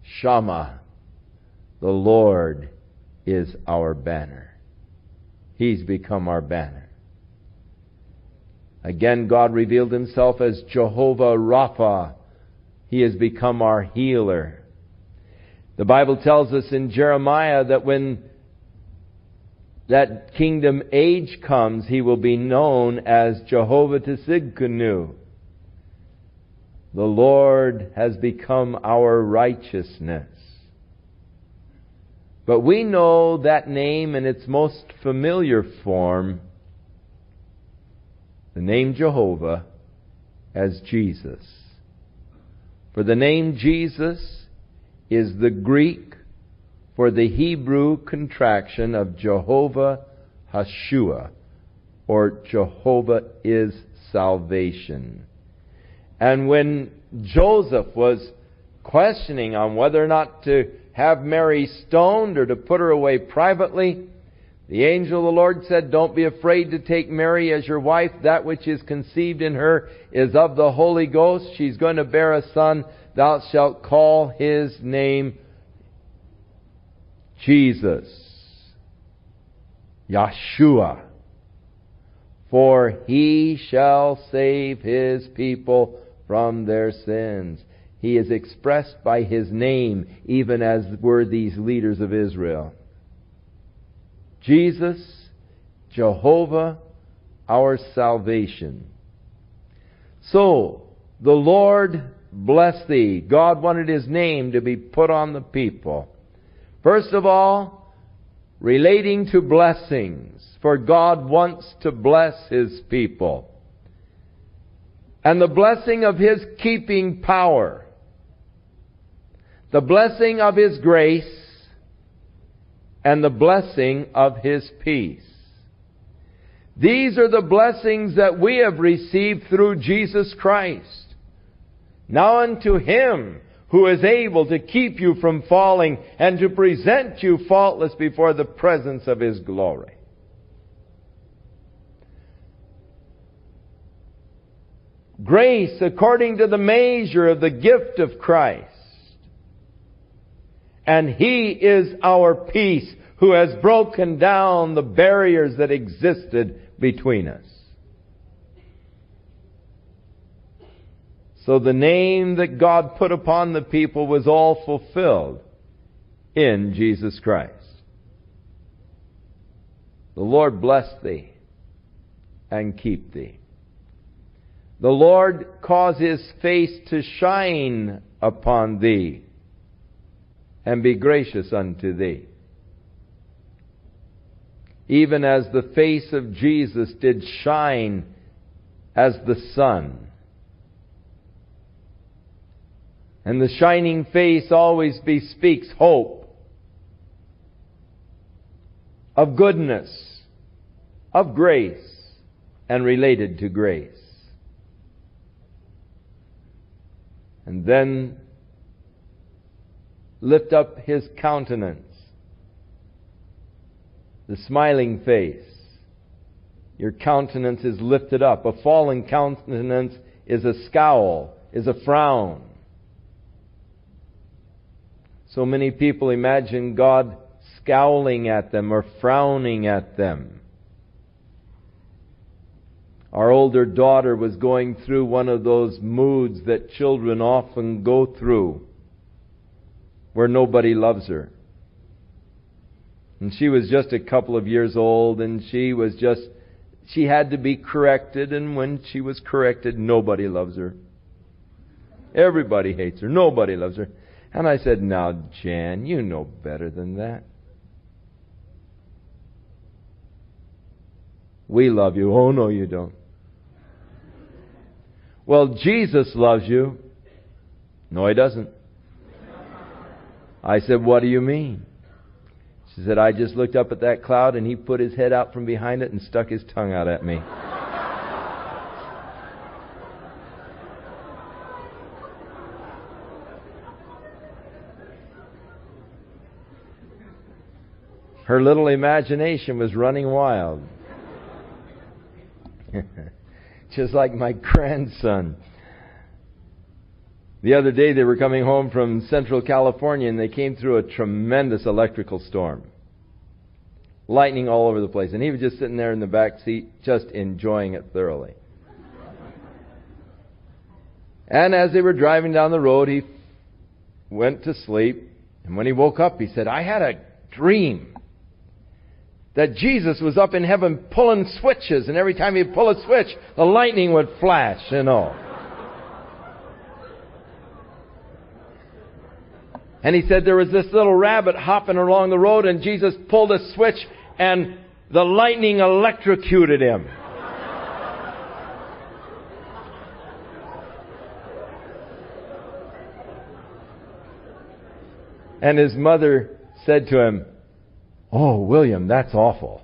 S1: Shammah, the Lord is our banner." He's become our banner. Again, God revealed Himself as Jehovah Rapha. He has become our healer. The Bible tells us in Jeremiah that when that kingdom age comes, He will be known as Jehovah Tsidkenu. The Lord has become our righteousness. But we know that name in its most familiar form, the name Jehovah, as Jesus. For the name Jesus is the Greek for the Hebrew contraction of Jehovah Hashua, or Jehovah is salvation. And when Joseph was questioning on whether or not to have Mary stoned or to put her away privately, the angel of the Lord said, "Don't be afraid to take Mary as your wife. That which is conceived in her is of the Holy Ghost. She's going to bear a son. Thou shalt call His name Jesus, Yeshua. For He shall save His people from their sins." He is expressed by His name, even as were these leaders of Israel. Jesus, Jehovah, our salvation. So, the Lord bless thee. God wanted His name to be put on the people. First of all, relating to blessings, for God wants to bless His people. And the blessing of His keeping power, the blessing of His grace, and the blessing of His peace. These are the blessings that we have received through Jesus Christ. Now unto Him who is able to keep you from falling and to present you faultless before the presence of His glory. Grace according to the measure of the gift of Christ. And He is our peace, who has broken down the barriers that existed between us. So the name that God put upon the people was all fulfilled in Jesus Christ. The Lord bless thee. and keep thee. The Lord cause His face to shine upon thee and be gracious unto thee. Even as the face of Jesus did shine as the sun. And the shining face always bespeaks hope, of goodness, of grace, and related to grace. And then lift up His countenance, the smiling face. Your countenance is lifted up. A fallen countenance is a scowl, is a frown. So many people imagine God scowling at them or frowning at them. Our older daughter was going through one of those moods that children often go through, where nobody loves her. And she was just a couple of years old, and she had to be corrected, and when she was corrected, nobody loves her. Everybody hates her. Nobody loves her. And I said, now, Jan, you know better than that. We love you. Oh, no, you don't. Well, Jesus loves you. No, He doesn't. I said, what do you mean? She said, I just looked up at that cloud and He put His head out from behind it and stuck His tongue out at me. Her little imagination was running wild. Just like my grandson. The other day they were coming home from Central California and they came through a tremendous electrical storm. Lightning all over the place. And he was just sitting there in the back seat, just enjoying it thoroughly. And as they were driving down the road, he went to sleep. And when he woke up, he said, I had a dream that Jesus was up in heaven pulling switches, and every time He'd pull a switch, the lightning would flash, you know. And he said there was this little rabbit hopping along the road, and Jesus pulled a switch, and the lightning electrocuted him. And his mother said to him, oh, William, that's awful.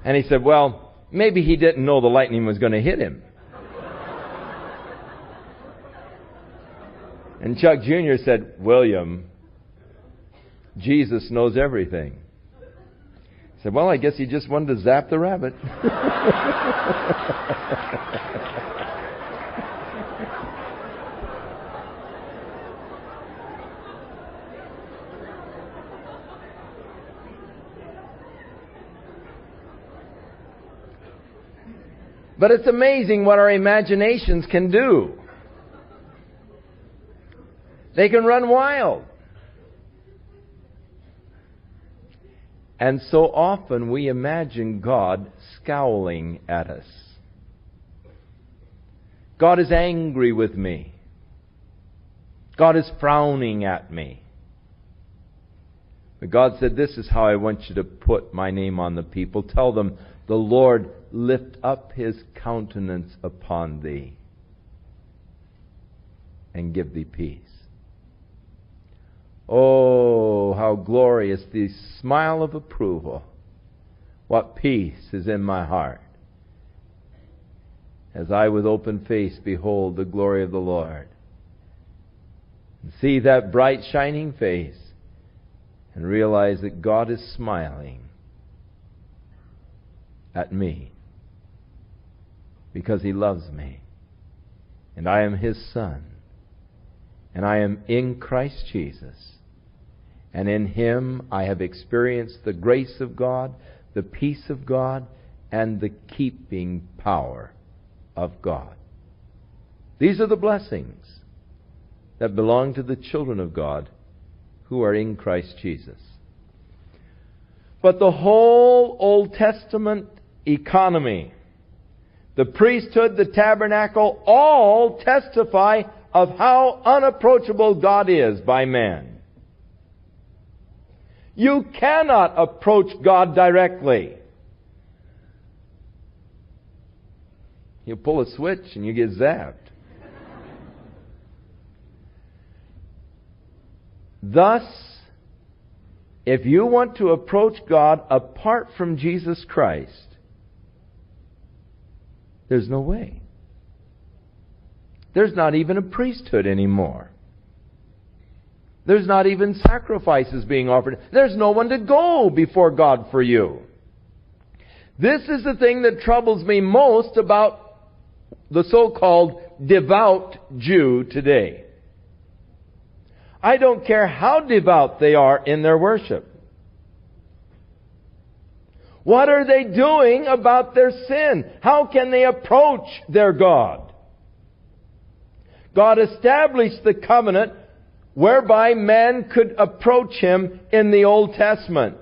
S1: And he said, well, maybe he didn't know the lightning was going to hit him. And Chuck Jr. said, William, Jesus knows everything. He said, well, I guess he just wanted to zap the rabbit. But it's amazing what our imaginations can do. They can run wild. And so often we imagine God scowling at us. God is angry with me. God is frowning at me. But God said, this is how I want you to put my name on the people. Tell them, the Lord lift up His countenance upon thee and give thee peace. Oh, how glorious the smile of approval. What peace is in my heart as I with open face behold the glory of the Lord. And see that bright shining face and realize that God is smiling at me because He loves me and I am His son and I am in Christ Jesus, and in Him I have experienced the grace of God, the peace of God, and the keeping power of God. These are the blessings that belong to the children of God who are in Christ Jesus. But the whole Old Testament economy. The priesthood, the tabernacle, all testify of how unapproachable God is by man. You cannot approach God directly. You pull a switch and you get zapped. Thus, if you want to approach God apart from Jesus Christ, there's no way. There's not even a priesthood anymore. There's not even sacrifices being offered. There's no one to go before God for you. This is the thing that troubles me most about the so-called devout Jew today. I don't care how devout they are in their worship. What are they doing about their sin? How can they approach their God? God established the covenant whereby man could approach Him in the Old Testament.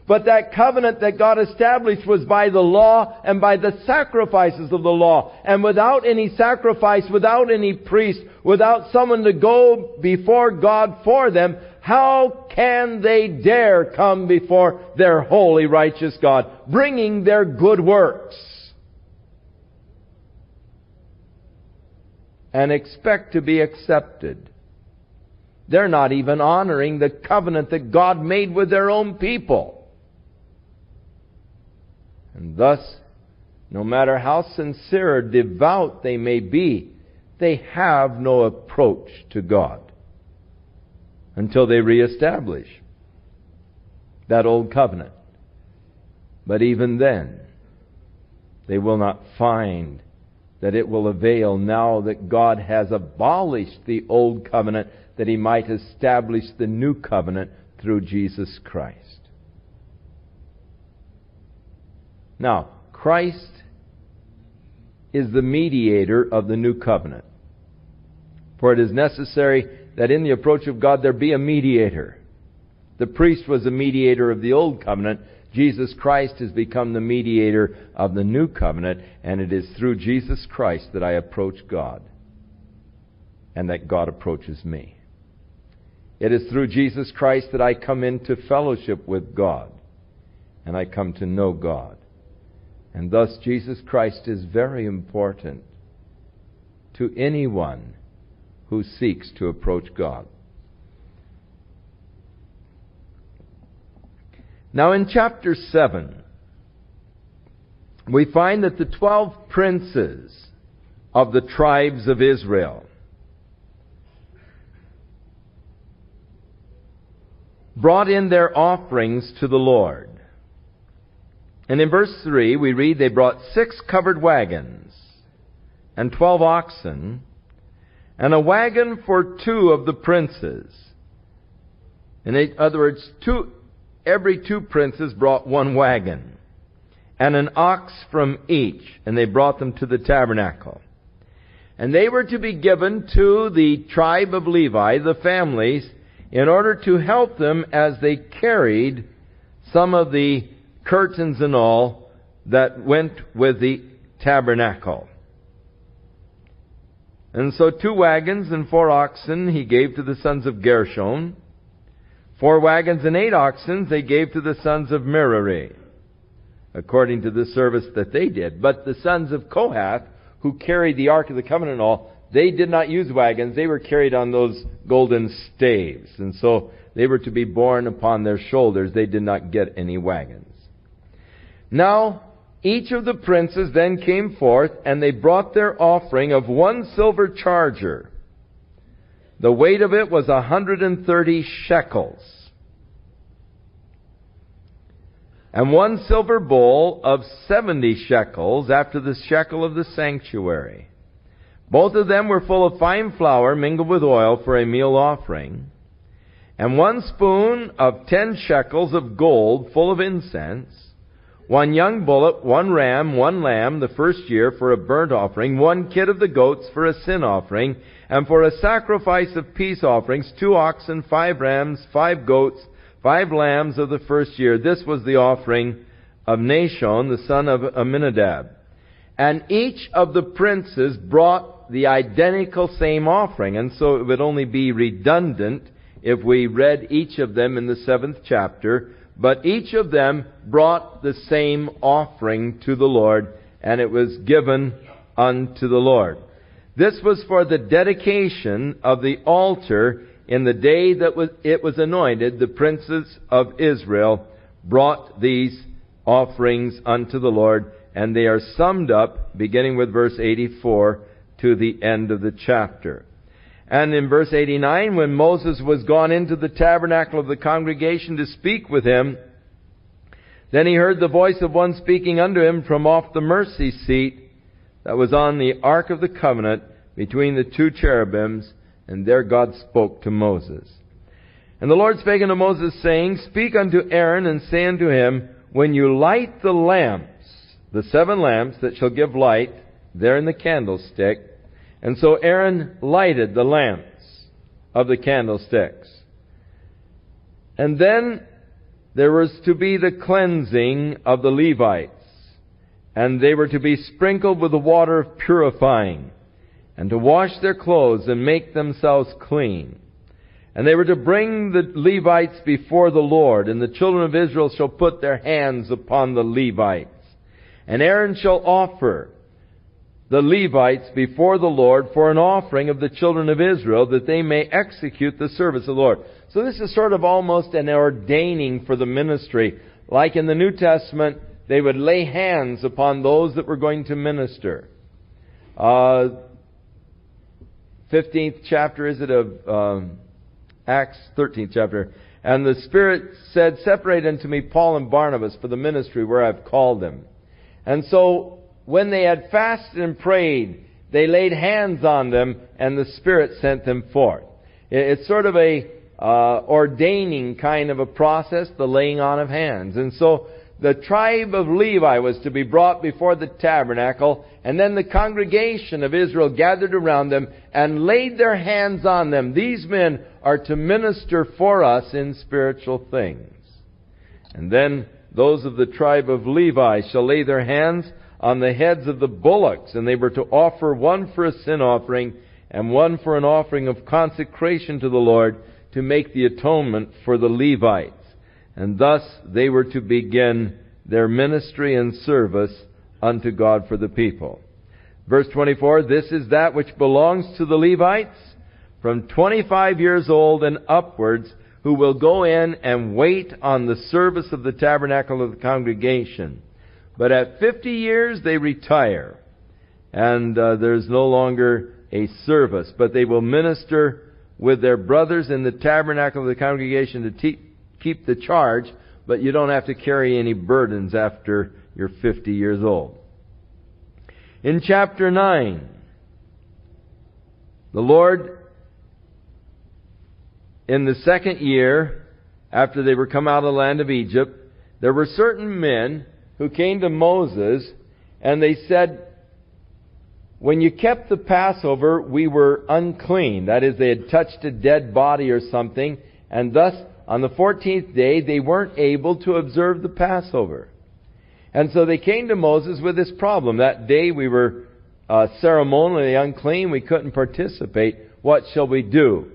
S1: But that covenant that God established was by the law and by the sacrifices of the law. And without any sacrifice, without any priest, without someone to go before God for them, how can they dare come before their holy, righteous God, bringing their good works and expect to be accepted? They're not even honoring the covenant that God made with their own people. And thus, no matter how sincere or devout they may be, they have no approach to God until they reestablish that old covenant. But even then, they will not find that it will avail now that God has abolished the old covenant, that He might establish the new covenant through Jesus Christ. Now, Christ is the mediator of the new covenant. For it is necessary that in the approach of God there be a mediator. The priest was a mediator of the old covenant. Jesus Christ has become the mediator of the new covenant, and it is through Jesus Christ that I approach God, and that God approaches me. It is through Jesus Christ that I come into fellowship with God, and I come to know God. And thus Jesus Christ is very important to anyone who seeks to approach God. Now in chapter 7, we find that the 12 princes of the tribes of Israel brought in their offerings to the Lord. And in verse 3, we read, they brought 6 covered wagons, and 12 oxen, and a wagon for 2 of the princes. In other words, every 2 princes brought 1 wagon, and an ox from each, and they brought them to the tabernacle. And they were to be given to the tribe of Levi, the families, in order to help them as they carried some of the curtains and all that went with the tabernacle. And so 2 wagons and 4 oxen he gave to the sons of Gershon. 4 wagons and 8 oxen they gave to the sons of Merari, according to the service that they did. But the sons of Kohath, who carried the Ark of the Covenant and all, they did not use wagons. They were carried on those golden staves. And so they were to be borne upon their shoulders. They did not get any wagons. Now, each of the princes then came forth, and they brought their offering of 1 silver charger. The weight of it was 130 shekels. And 1 silver bowl of 70 shekels, after the shekel of the sanctuary. Both of them were full of fine flour mingled with oil for a meal offering. And 1 spoon of 10 shekels of gold full of incense. 1 young bullock, 1 ram, 1 lamb, the first year for a burnt offering, 1 kid of the goats for a sin offering, and for a sacrifice of peace offerings, 2 oxen, 5 rams, 5 goats, 5 lambs of the first year. This was the offering of Nashon, the son of Amminadab. And each of the princes brought the identical same offering. And so it would only be redundant if we read each of them in the 7th chapter. But each of them brought the same offering to the Lord, and it was given unto the Lord. This was for the dedication of the altar in the day that it was anointed. The princes of Israel brought these offerings unto the Lord, and they are summed up, beginning with verse 84, to the end of the chapter. And in verse 89, when Moses was gone into the tabernacle of the congregation to speak with him, then he heard the voice of one speaking unto him from off the mercy seat that was on the ark of the covenant between the two cherubims, and there God spoke to Moses. And the Lord spake unto Moses, saying, Speak unto Aaron, and say unto him, When you light the lamps, the 7 lamps that shall give light, there in the candlestick. And so Aaron lighted the lamps of the candlesticks. And then there was to be the cleansing of the Levites, and they were to be sprinkled with the water of purifying, and to wash their clothes and make themselves clean. And they were to bring the Levites before the Lord, and the children of Israel shall put their hands upon the Levites. And Aaron shall offer the Levites before the Lord for an offering of the children of Israel, that they may execute the service of the Lord. So this is sort of almost an ordaining for the ministry. Like in the New Testament, they would lay hands upon those that were going to minister. 15th chapter, is it, of Acts? 13th chapter. And the Spirit said, Separate unto me Paul and Barnabas for the ministry where I've called them. And so when they had fasted and prayed, they laid hands on them, and the Spirit sent them forth. It's sort of a ordaining kind of a process, the laying on of hands. And so the tribe of Levi was to be brought before the tabernacle, and then the congregation of Israel gathered around them and laid their hands on them. These men are to minister for us in spiritual things. And then those of the tribe of Levi shall lay their hands on the heads of the bullocks, and they were to offer one for a sin offering and one for an offering of consecration to the Lord, to make the atonement for the Levites. And thus they were to begin their ministry and service unto God for the people. Verse 24, This is that which belongs to the Levites from 25 years old and upwards, who will go in and wait on the service of the tabernacle of the congregation. But at 50 years they retire, and there's no longer a service. But they will minister with their brothers in the tabernacle of the congregation to keep the charge, but you don't have to carry any burdens after you're 50 years old. In chapter 9, the Lord, in the 2nd year, after they were come out of the land of Egypt, there were certain men who came to Moses, and they said, When you kept the Passover, we were unclean. That is, they had touched a dead body or something, and thus on the 14th day they weren't able to observe the Passover. And so they came to Moses with this problem. That day we were ceremonially unclean. We couldn't participate. What shall we do?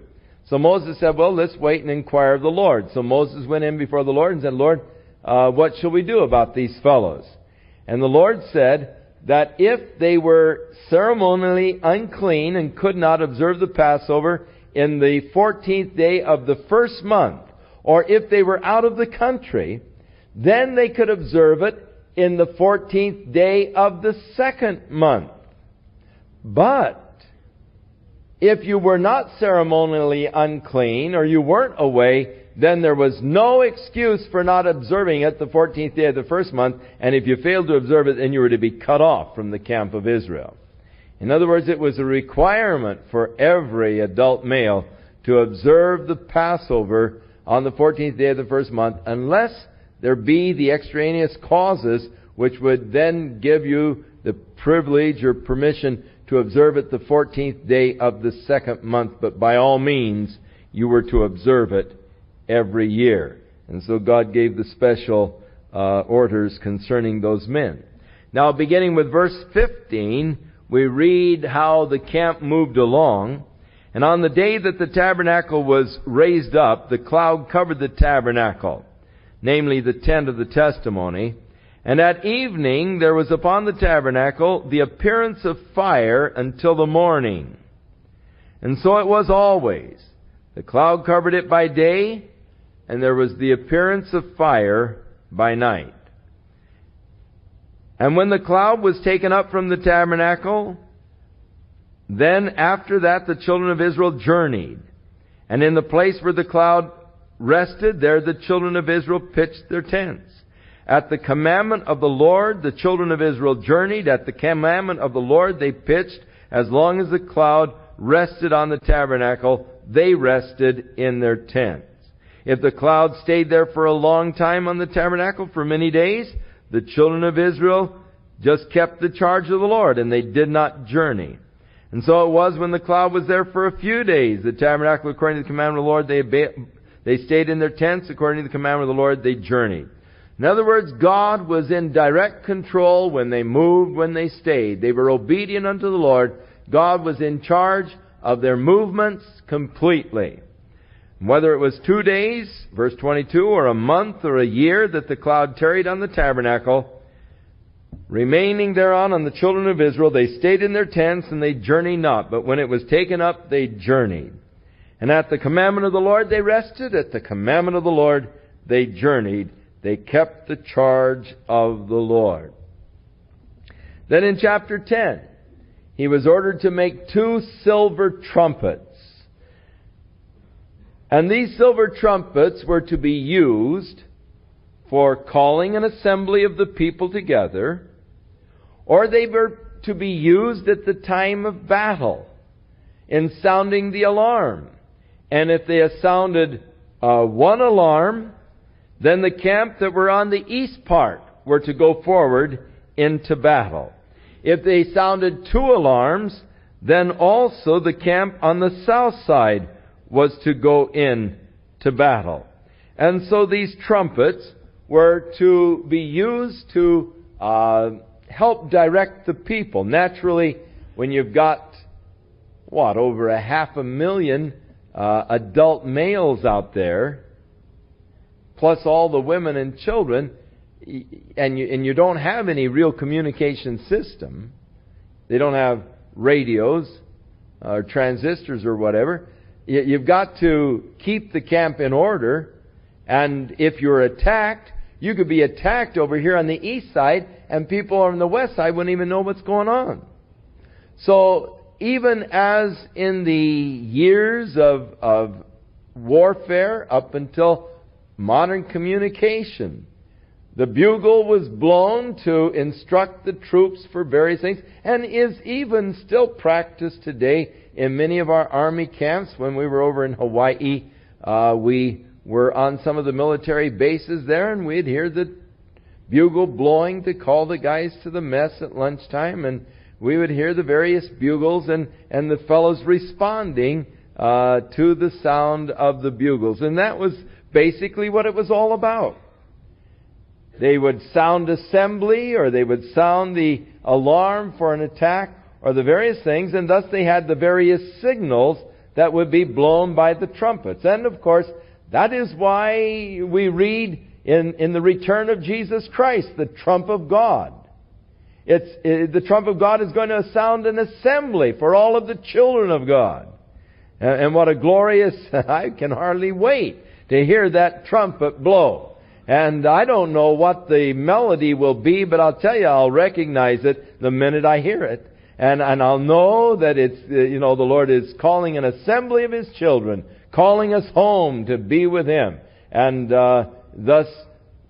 S1: So Moses said, Well, let's wait and inquire of the Lord. So Moses went in before the Lord and said, Lord, what shall we do about these fellows? And the Lord said that if they were ceremonially unclean and could not observe the Passover in the 14th day of the first month, or if they were out of the country, then they could observe it in the 14th day of the second month. But if you were not ceremonially unclean, or you weren't away, then there was no excuse for not observing it the 14th day of the first month, and if you failed to observe it, then you were to be cut off from the camp of Israel. In other words, it was a requirement for every adult male to observe the Passover on the 14th day of the first month, unless there be the extraneous causes which would then give you the privilege or permission to observe it the 14th day of the second month. But by all means, you were to observe it every year. And so God gave the special orders concerning those men. Now, beginning with verse 15, we read how the camp moved along. And on the day that the tabernacle was raised up, the cloud covered the tabernacle, namely the tent of the testimony. And at evening there was upon the tabernacle the appearance of fire until the morning. And so it was always. The cloud covered it by day, and there was the appearance of fire by night. And when the cloud was taken up from the tabernacle, then after that the children of Israel journeyed. And in the place where the cloud rested, there the children of Israel pitched their tents. At the commandment of the Lord, the children of Israel journeyed. At the commandment of the Lord, they pitched. As long as the cloud rested on the tabernacle, they rested in their tents. If the cloud stayed there for a long time on the tabernacle, for many days, the children of Israel just kept the charge of the Lord, and they did not journey. And so it was when the cloud was there for a few days. The tabernacle, according to the commandment of the Lord, they stayed in their tents. According to the commandment of the Lord, they journeyed. In other words, God was in direct control when they moved, when they stayed. They were obedient unto the Lord. God was in charge of their movements completely. Whether it was 2 days, verse 22, or a month or a year that the cloud tarried on the tabernacle, remaining thereon on the children of Israel, they stayed in their tents and they journeyed not. But when it was taken up, they journeyed. And at the commandment of the Lord they rested. At the commandment of the Lord they journeyed. They kept the charge of the Lord. Then in chapter 10, he was ordered to make 2 silver trumpets. And these silver trumpets were to be used for calling an assembly of the people together, or they were to be used at the time of battle in sounding the alarm. And if they sounded one alarm, then the camp that were on the east part were to go forward into battle. If they sounded 2 alarms, then also the camp on the south side was to go in to battle. And so these trumpets were to be used to help direct the people. Naturally, when you've got, over 500,000 adult males out there, plus all the women and children, and you don't have any real communication system. They don't have radios or transistors or whatever. You've got to keep the camp in order, and if you're attacked, you could be attacked over here on the east side, and people on the west side wouldn't even know what's going on. So even as in the years of warfare up until modern communication, the bugle was blown to instruct the troops for various things, and is even still practiced today in many of our army camps. When we were over in Hawaii, we were on some of the military bases there, and we'd hear the bugle blowing to call the guys to the mess at lunchtime, and we would hear the various bugles and the fellows responding to the sound of the bugles. And that was basically what it was all about. They would sound assembly, or they would sound the alarm for an attack, or the various things, and thus they had the various signals that would be blown by the trumpets. And of course, that is why we read in the return of Jesus Christ, the trump of God. The trump of God is going to sound an assembly for all of the children of God. And what a glorious, I can hardly wait to hear that trumpet blow. And I don't know what the melody will be, but I'll tell you, I'll recognize it the minute I hear it. And I'll know that it's, the Lord is calling an assembly of His children, calling us home to be with Him. And thus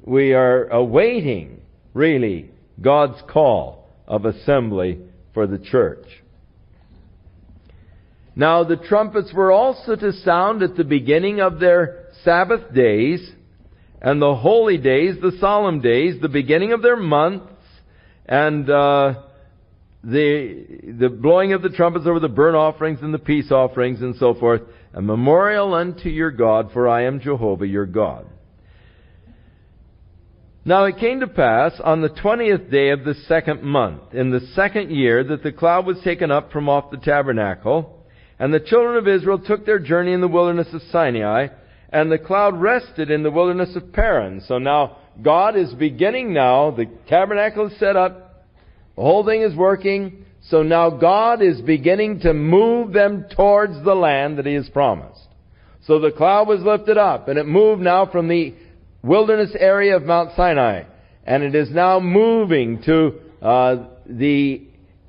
S1: we are awaiting, really, God's call of assembly for the church. Now, the trumpets were also to sound at the beginning of their Sabbath days, and the holy days, the solemn days, the beginning of their months, and the blowing of the trumpets over the burnt offerings and the peace offerings and so forth, a memorial unto your God, for I am Jehovah your God. Now it came to pass on the 20th day of the 2nd month, in the 2nd year, that the cloud was taken up from off the tabernacle, and the children of Israel took their journey in the wilderness of Sinai, and the cloud rested in the wilderness of Paran. So now God is beginning now. The tabernacle is set up. The whole thing is working. So now God is beginning to move them towards the land that He has promised. So the cloud was lifted up, and it moved now from the wilderness area of Mount Sinai. And it is now moving to the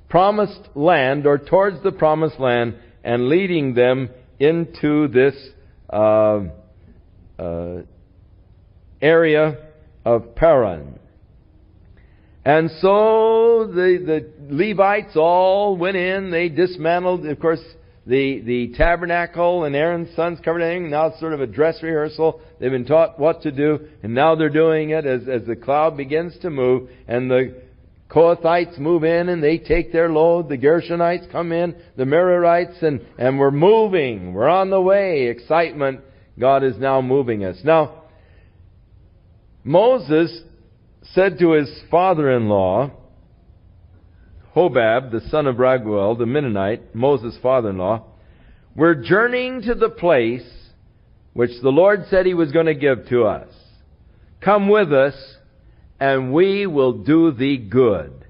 S1: promised land, or towards the promised land, and leading them into this area of Paran. And so the Levites all went in. They dismantled, of course, the tabernacle, and Aaron's sons covered everything. Now it's sort of a dress rehearsal. They've been taught what to do, and now they're doing it as the cloud begins to move, and the Kohathites move in and they take their load. The Gershonites come in, the Merarites, and we're moving. We're on the way. Excitement. God is now moving us. Now, Moses said to his father-in-law, Hobab, the son of Raguel, the Mennonite, Moses' father-in-law, we're journeying to the place which the Lord said He was going to give to us. Come with us, and we will do thee good,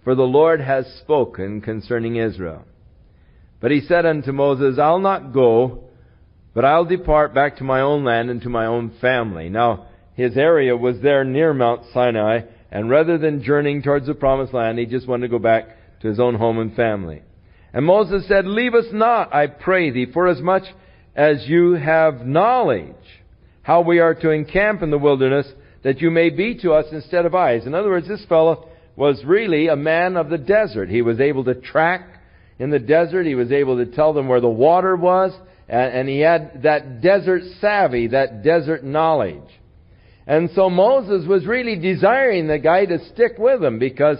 S1: for the Lord has spoken concerning Israel. But he said unto Moses, I'll not go, but I'll depart back to my own land and to my own family. Now, his area was there near Mount Sinai, and rather than journeying towards the promised land, he just wanted to go back to his own home and family. And Moses said, Leave us not, I pray thee, forasmuch as you have knowledge how we are to encamp in the wilderness, that you may be to us instead of eyes. In other words, this fellow was really a man of the desert. He was able to track in the desert. He was able to tell them where the water was. And he had that desert savvy, that desert knowledge. And so Moses was really desiring the guy to stick with him, because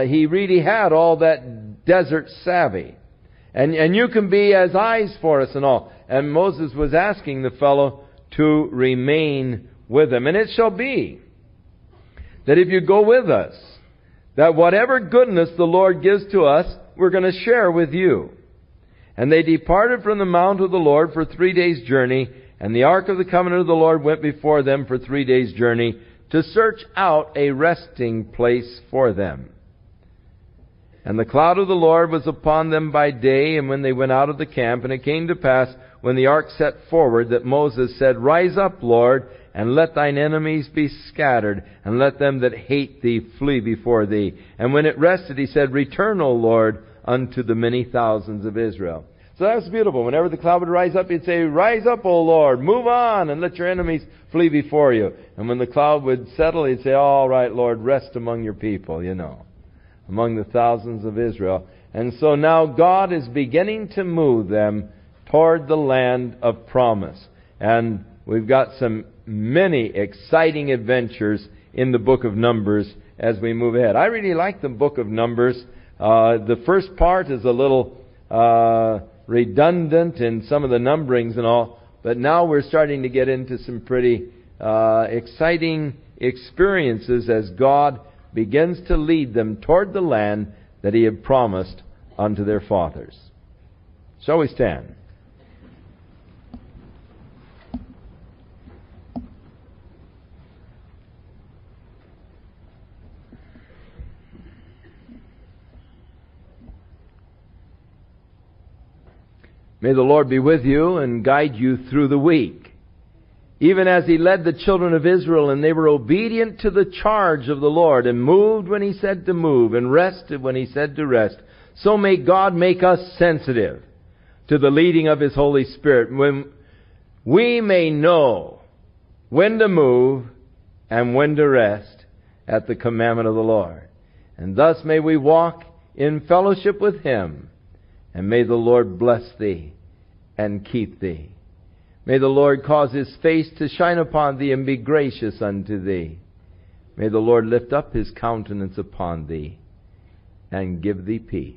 S1: he really had all that desert savvy. And you can be as eyes for us and all. And Moses was asking the fellow to remain with him. And it shall be that if you go with us, that whatever goodness the Lord gives to us, we're going to share with you. And they departed from the mount of the Lord for 3 days' journey, and the ark of the covenant of the Lord went before them for 3 days' journey, to search out a resting place for them. And the cloud of the Lord was upon them by day, and when they went out of the camp, and it came to pass, when the ark set forward, that Moses said, Rise up, Lord, and let thine enemies be scattered, and let them that hate thee flee before thee. And when it rested, he said, Return, O Lord, unto the many thousands of Israel. So that was beautiful. Whenever the cloud would rise up, he'd say, Rise up, O Lord, move on, and let your enemies flee before you. And when the cloud would settle, he'd say, All right, Lord, rest among your people, among the thousands of Israel. And so now God is beginning to move them toward the land of promise. And we've got many exciting adventures in the book of Numbers as we move ahead. I really like the book of Numbers. The first part is a little redundant in some of the numberings and all, but now we're starting to get into some pretty exciting experiences as God begins to lead them toward the land that He had promised unto their fathers. Shall we stand? May the Lord be with you and guide you through the week. Even as He led the children of Israel, and they were obedient to the charge of the Lord, and moved when He said to move, and rested when He said to rest, so may God make us sensitive to the leading of His Holy Spirit, when we may know when to move and when to rest at the commandment of the Lord. And thus may we walk in fellowship with Him. And may the Lord bless thee and keep thee. May the Lord cause His face to shine upon thee and be gracious unto thee. May the Lord lift up His countenance upon thee and give thee peace.